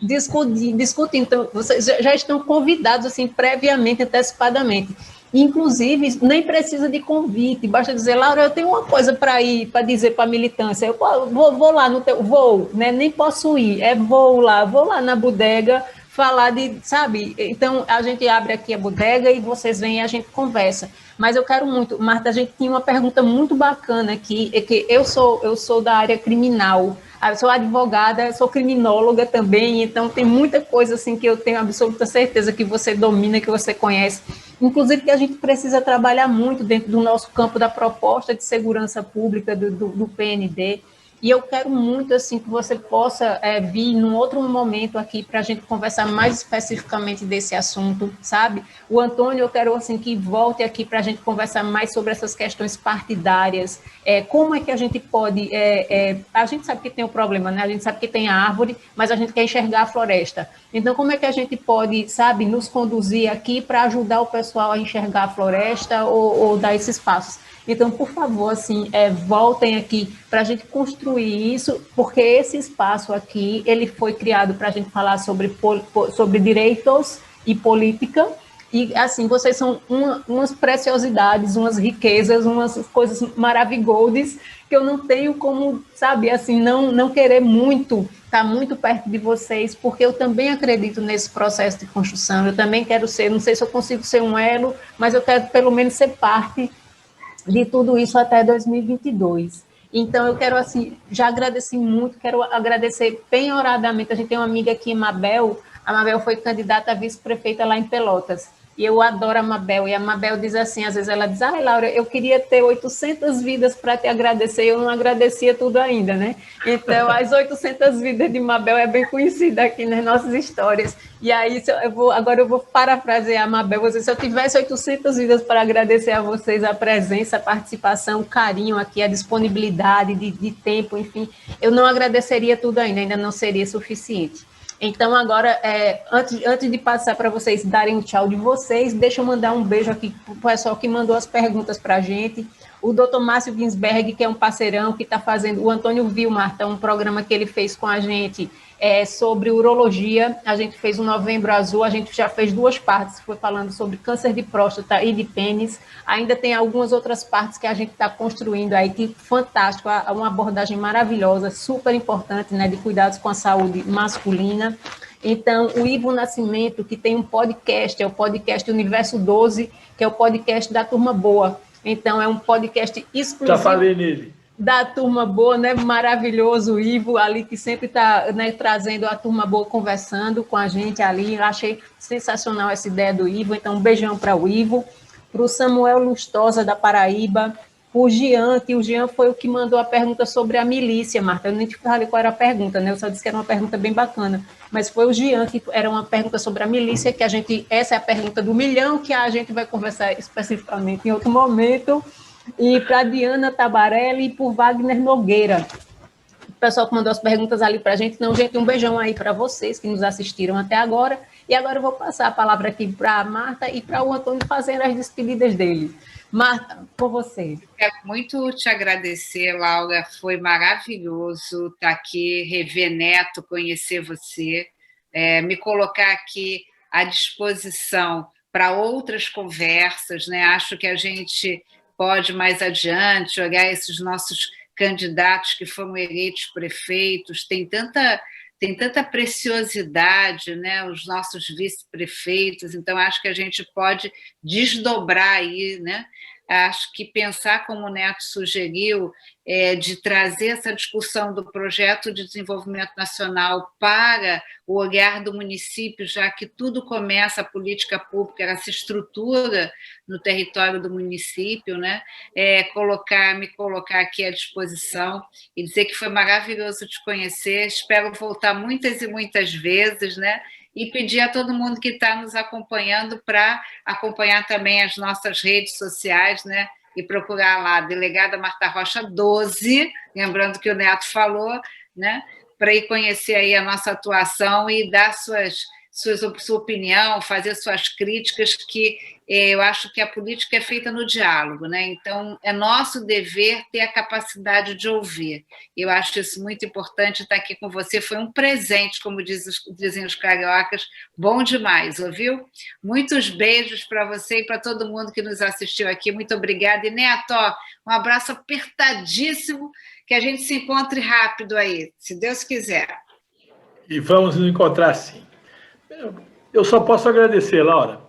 discutindo. Então, vocês já estão convidados, assim, previamente, antecipadamente. Inclusive, nem precisa de convite, basta dizer, Laura, eu tenho uma coisa para dizer para a militância, eu vou lá no teu, né? Nem posso ir, vou lá na bodega, falar de, sabe, então a gente abre aqui a bodega e vocês vêm e a gente conversa, mas eu quero muito, Marta, a gente tinha uma pergunta muito bacana aqui, que eu sou da área criminal, eu sou advogada, sou criminóloga também, então tem muita coisa assim que eu tenho absoluta certeza que você domina, que você conhece, inclusive que a gente precisa trabalhar muito dentro do nosso campo da proposta de segurança pública do PND, e eu quero muito assim que você possa vir num outro momento aqui para a gente conversar mais especificamente desse assunto, sabe? O Antônio, eu quero assim que volte aqui para a gente conversar mais sobre essas questões partidárias, como é que a gente pode... a gente sabe que tem o problema, né? A gente sabe que tem a árvore, mas a gente quer enxergar a floresta. Então, como é que a gente pode, sabe, nos conduzir aqui para ajudar o pessoal a enxergar a floresta ou dar esses passos? Então, por favor, assim, voltem aqui para a gente construir isso, porque esse espaço aqui, ele foi criado para a gente falar sobre direitos e política, e, assim, vocês são umas preciosidades, umas riquezas, umas coisas maravilhosas que eu não tenho como, sabe, assim, não querer muito estar muito perto de vocês, porque eu também acredito nesse processo de construção, eu também quero ser, não sei se eu consigo ser um elo, mas eu quero pelo menos ser parte de tudo isso até 2022. Então, eu quero, assim, já agradeci muito, quero agradecer penhoradamente. A gente tem uma amiga aqui, Mabel. A Mabel foi candidata a vice-prefeita lá em Pelotas. E eu adoro a Mabel. E a Mabel diz assim, às vezes ela diz, ai, Laura, eu queria ter 800 vidas para te agradecer, eu não agradecia tudo ainda, né? Então, as 800 vidas de Mabel é bem conhecida aqui nas nossas histórias. E aí, agora eu vou parafrasear a Mabel, vou dizer, se eu tivesse 800 vidas para agradecer a vocês a presença, a participação, o carinho aqui, a disponibilidade de tempo, enfim, eu não agradeceria tudo ainda não seria suficiente. Então, agora, antes de passar para vocês darem o tchau de vocês, deixa eu mandar um beijo aqui para o pessoal que mandou as perguntas para a gente. O doutor Márcio Ginsberg, que é um parceirão, que está fazendo, o Antônio Vilmar, um programa que ele fez com a gente sobre urologia. A gente fez o Novembro Azul, a gente já fez 2 partes, foi falando sobre câncer de próstata e de pênis. Ainda tem algumas outras partes que a gente está construindo aí, que fantástico, uma abordagem maravilhosa, super importante, né, de cuidados com a saúde masculina. Então, o Ivo Nascimento, que tem um podcast, é o podcast Universo 12, que é o podcast da Turma Boa. Então, é um podcast exclusivo. Já falei nele. Da Turma Boa, né? Maravilhoso, o Ivo ali, que sempre está, né, trazendo a Turma Boa, conversando com a gente ali. Eu achei sensacional essa ideia do Ivo. Então, um beijão para o Ivo, para o Samuel Lustosa, da Paraíba, o Jean, que o Jean foi o que mandou a pergunta sobre a milícia, Marta. Eu nem te falei qual era a pergunta, né? Eu só disse que era uma pergunta bem bacana. Mas foi o Jean que era uma pergunta sobre a milícia, que essa é a pergunta do milhão, que a gente vai conversar especificamente em outro momento. E para a Diana Tabarelli e para o Wagner Nogueira. O pessoal que mandou as perguntas ali para a gente. Então, gente, um beijão aí para vocês que nos assistiram até agora. E agora eu vou passar a palavra aqui para a Marta e para o Antônio fazer as despedidas dele. Marta, com você. Quero muito te agradecer, Laura. Foi maravilhoso estar aqui, rever Neto, conhecer você, me colocar aqui à disposição para outras conversas, né? Acho que a gente pode, mais adiante, olhar esses nossos candidatos que foram eleitos prefeitos, tem tanta preciosidade, né? Os nossos vice-prefeitos, então acho que a gente pode desdobrar aí, né? Acho que pensar, como o Neto sugeriu, de trazer essa discussão do projeto de desenvolvimento nacional para o olhar do município, já que tudo começa, a política pública, ela se estrutura no território do município, né? Me colocar aqui à disposição e dizer que foi maravilhoso te conhecer, espero voltar muitas e muitas vezes, né? E pedir a todo mundo que está nos acompanhando para acompanhar também as nossas redes sociais, né? E procurar lá, Delegada Marta Rocha 12, lembrando que o Neto falou, né? Para ir conhecer aí a nossa atuação e dar sua opinião, fazer suas críticas, que eu acho que a política é feita no diálogo, né? Então, é nosso dever ter a capacidade de ouvir. Eu acho isso muito importante, estar aqui com você. Foi um presente, como dizem os cariocas, bom demais, ouviu? Muitos beijos para você e para todo mundo que nos assistiu aqui. Muito obrigada. E, Neto, um abraço apertadíssimo, que a gente se encontre rápido aí, se Deus quiser. E vamos nos encontrar sim. Eu só posso agradecer, Laura.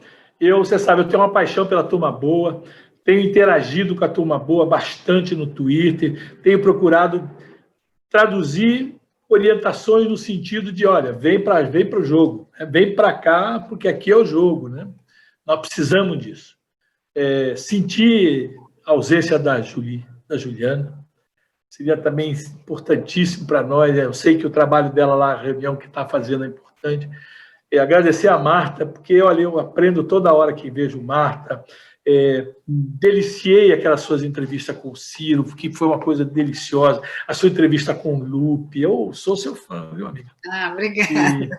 Você sabe, eu tenho uma paixão pela Turma Boa, tenho interagido com a Turma Boa bastante no Twitter, tenho procurado traduzir orientações no sentido de, olha, vem para o jogo, né? Vem para cá, porque aqui é o jogo, né? Nós precisamos disso. Sentir a ausência da Juliana, seria também importantíssimo para nós. Eu sei que o trabalho dela lá, a reunião que está fazendo é importante. Agradecer a Marta, porque, olha, eu aprendo toda hora que vejo Marta. Deliciei aquelas suas entrevistas com o Ciro, que foi uma coisa deliciosa. A sua entrevista com o Lupe, eu sou seu fã, viu, amiga? Obrigada.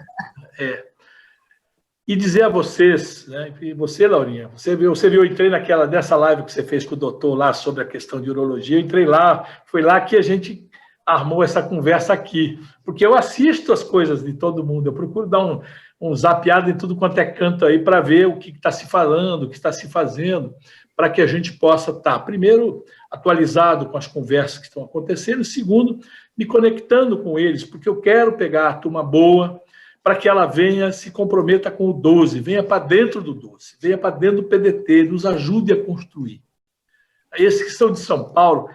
E dizer a vocês, né, e você, Laurinha, você viu, eu entrei nessa live que você fez com o doutor lá sobre a questão de urologia, eu entrei lá, foi lá que a gente armou essa conversa aqui, porque eu assisto as coisas de todo mundo, eu procuro dar um zapeado em tudo quanto é canto aí para ver o que está se falando, o que está se fazendo, para que a gente possa estar, primeiro, atualizado com as conversas que estão acontecendo, e segundo, me conectando com eles, porque eu quero pegar a Turma Boa para que ela venha, se comprometa com o 12, venha para dentro do 12, venha para dentro do PDT, nos ajude a construir. Esses que são de São Paulo,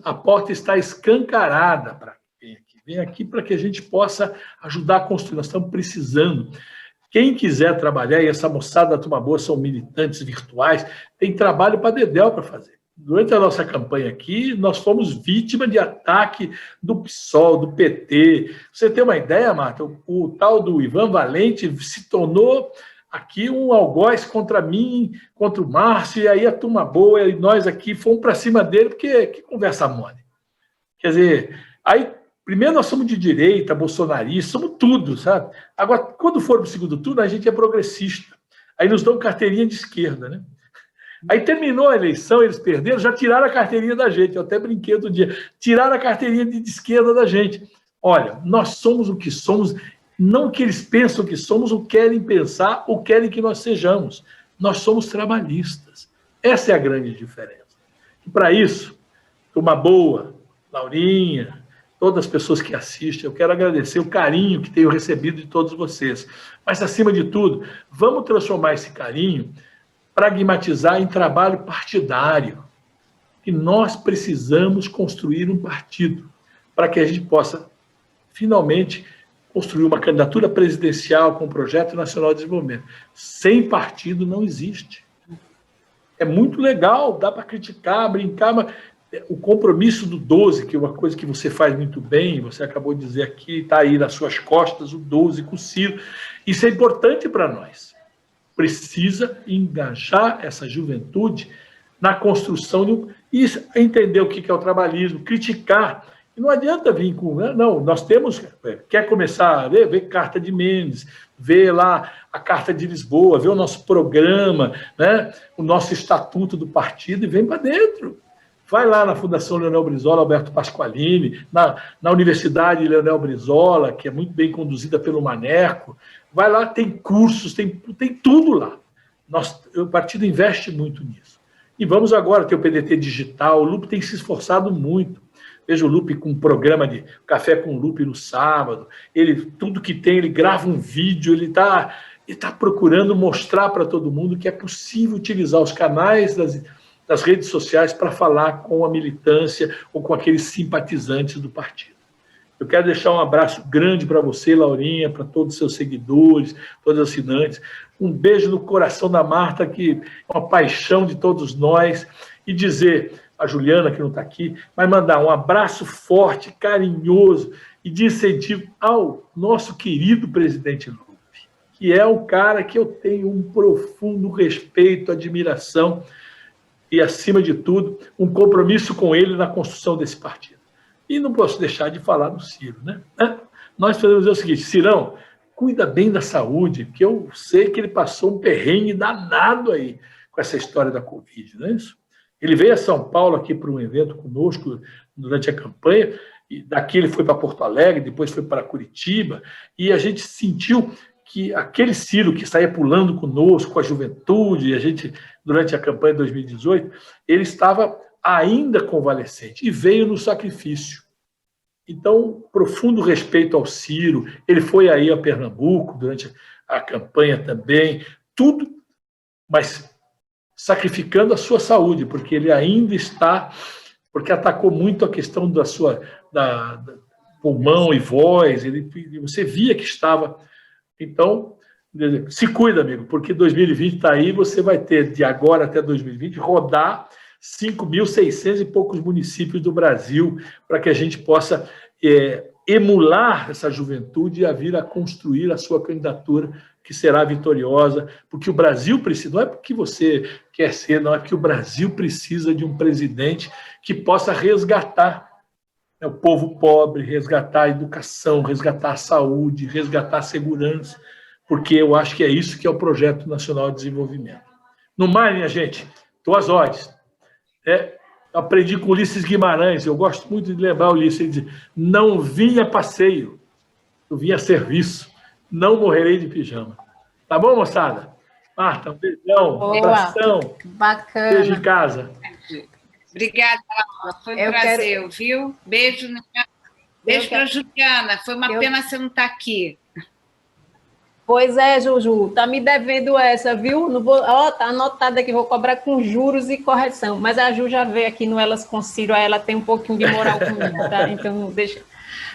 a porta está escancarada para quem aqui. Vem aqui para que a gente possa ajudar a construir. Nós estamos precisando. Quem quiser trabalhar, e essa moçada da Turma Boa são militantes virtuais, tem trabalho para dedéu para fazer. Durante a nossa campanha aqui, nós fomos vítima de ataque do PSOL, do PT. Você tem uma ideia, Marta? O tal do Ivan Valente se tornou aqui um algoz contra mim, contra o Márcio, e aí a Turma Boa e nós aqui fomos para cima dele, porque que conversa mole. Quer dizer, aí primeiro nós somos de direita, bolsonarista, somos tudo, sabe? Agora, quando for para o segundo turno, a gente é progressista. Aí nos dão carteirinha de esquerda, né? Aí terminou a eleição, eles perderam, já tiraram a carteirinha da gente. Eu até brinquei outro dia. Tiraram a carteirinha de esquerda da gente. Olha, nós somos o que somos, não o que eles pensam que somos, ou querem pensar, ou querem que nós sejamos. Nós somos trabalhistas. Essa é a grande diferença. E para isso, Turma Boa, Laurinha, todas as pessoas que assistem, eu quero agradecer o carinho que tenho recebido de todos vocês. Mas, acima de tudo, vamos transformar esse carinho, pragmatizar em trabalho partidário. E nós precisamos construir um partido para que a gente possa, finalmente, construir uma candidatura presidencial com um projeto nacional de desenvolvimento. Sem partido não existe. É muito legal, dá para criticar, brincar, mas o compromisso do 12, que é uma coisa que você faz muito bem, você acabou de dizer aqui, está aí nas suas costas, o 12 com o Ciro, isso é importante para nós. Precisa engajar essa juventude na construção e entender o que é o trabalhismo, criticar. E não adianta vir com... Não, nós temos... Quer começar a ver Carta de Mendes, ver lá a Carta de Lisboa, ver o nosso programa, né, o nosso estatuto do partido e vem para dentro. Vai lá na Fundação Leonel Brizola, Alberto Pasqualini, na Universidade Leonel Brizola, que é muito bem conduzida pelo Maneco. Vai lá, tem cursos, tem tudo lá. O partido investe muito nisso. E vamos agora ter o PDT digital. O Lupe tem se esforçado muito. Veja o Lupe com um programa de Café com o Lupe no sábado. Tudo que tem, ele grava um vídeo, ele está procurando mostrar para todo mundo que é possível utilizar os canais das redes sociais para falar com a militância ou com aqueles simpatizantes do partido. Eu quero deixar um abraço grande para você, Laurinha, para todos os seus seguidores, todos os assinantes. Um beijo no coração da Marta, que é uma paixão de todos nós. E dizer, a Juliana, que não está aqui, mas mandar um abraço forte, carinhoso e de incentivo ao nosso querido presidente Lupe, que é um cara que eu tenho um profundo respeito, admiração e, acima de tudo, um compromisso com ele na construção desse partido. E não posso deixar de falar do Ciro, né? Nós podemos dizer o seguinte: Cirão, cuida bem da saúde, que eu sei que ele passou um perrengue danado aí com essa história da Covid, não é isso? Ele veio a São Paulo aqui para um evento conosco durante a campanha, e daqui ele foi para Porto Alegre, depois foi para Curitiba, e a gente sentiu que aquele Ciro que saía pulando conosco, com a juventude, a gente, durante a campanha de 2018, ele estava ainda convalescente e veio no sacrifício. Então, profundo respeito ao Ciro. Ele foi aí a Pernambuco durante a campanha também, tudo, mas sacrificando a sua saúde, porque ele ainda está, porque atacou muito a questão da sua pulmão e voz, você via que estava. Então, se cuida, amigo, porque 2020 está aí, você vai ter, de agora até 2020, rodar 5.600 e poucos municípios do Brasil, para que a gente possa emular essa juventude a vir a construir a sua candidatura, que será vitoriosa, porque o Brasil precisa, não é porque você quer ser, não, é porque o Brasil precisa de um presidente que possa resgatar o povo pobre, resgatar a educação, resgatar a saúde, resgatar a segurança, porque eu acho que é isso que é o Projeto Nacional de Desenvolvimento. No mais, minha gente, estou às ordens. Aprendi com Ulisses Guimarães, eu gosto muito de lembrar o Ulisses, ele diz: não vim a passeio, eu vim a serviço, não morrerei de pijama. Tá bom, moçada? Marta, um beijão, um abração. Bacana. Beijo em casa. Obrigada, Laura. Foi um prazer, viu? Beijo para a Juliana. Foi uma pena você não estar aqui. Pois é, Juju, tá me devendo essa, viu? Não vou, ó, tá anotado aqui, vou cobrar com juros e correção. Mas a Ju já veio aqui no Elas com Ciro, aí ela tem um pouquinho de moral comigo, tá? Então, deixa.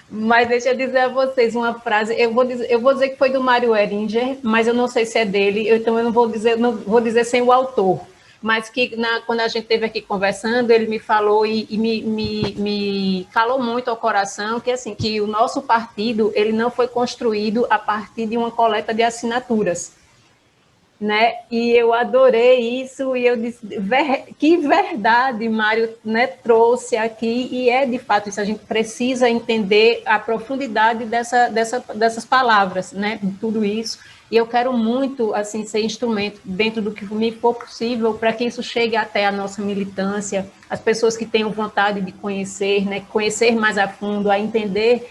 Mas deixa eu dizer a vocês uma frase. Eu vou dizer que foi do Mário Heringer, mas eu não sei se é dele, então eu não vou dizer sem o autor. Mas que quando a gente esteve aqui conversando, ele me falou e me falou muito ao coração que assim que o nosso partido ele não foi construído a partir de uma coleta de assinaturas, né? E eu adorei isso e eu disse que verdade Mário, né, trouxe aqui e é de fato isso. A gente precisa entender a profundidade dessas palavras, né? De tudo isso. E eu quero muito assim ser instrumento dentro do que me for possível para que isso chegue até a nossa militância, as pessoas que tenham vontade de conhecer, né, conhecer mais a fundo, a entender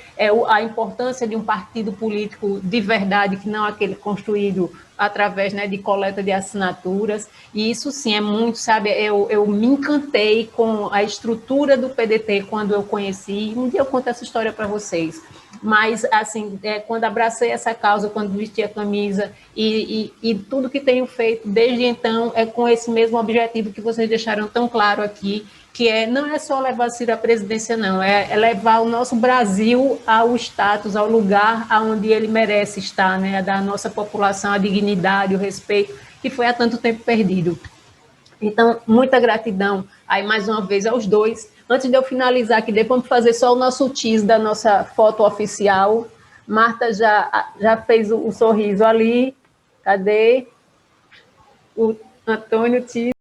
a importância de um partido político de verdade, que não aquele construído através, né, de coleta de assinaturas. E isso sim é muito, sabe, eu me encantei com a estrutura do PDT quando eu conheci. Um dia eu conto essa história para vocês. Mas, assim, quando abracei essa causa, quando vesti a camisa e tudo que tenho feito desde então é com esse mesmo objetivo que vocês deixaram tão claro aqui, que não é só levar Ciro à presidência, não, é levar o nosso Brasil ao status, ao lugar onde ele merece estar, né, da nossa população, a dignidade, o respeito, que foi há tanto tempo perdido. Então, muita gratidão aí mais uma vez aos dois. Antes de eu finalizar aqui, depois vamos fazer só o nosso teaser da nossa foto oficial. Marta já fez o sorriso ali. Cadê? O Antônio teaser.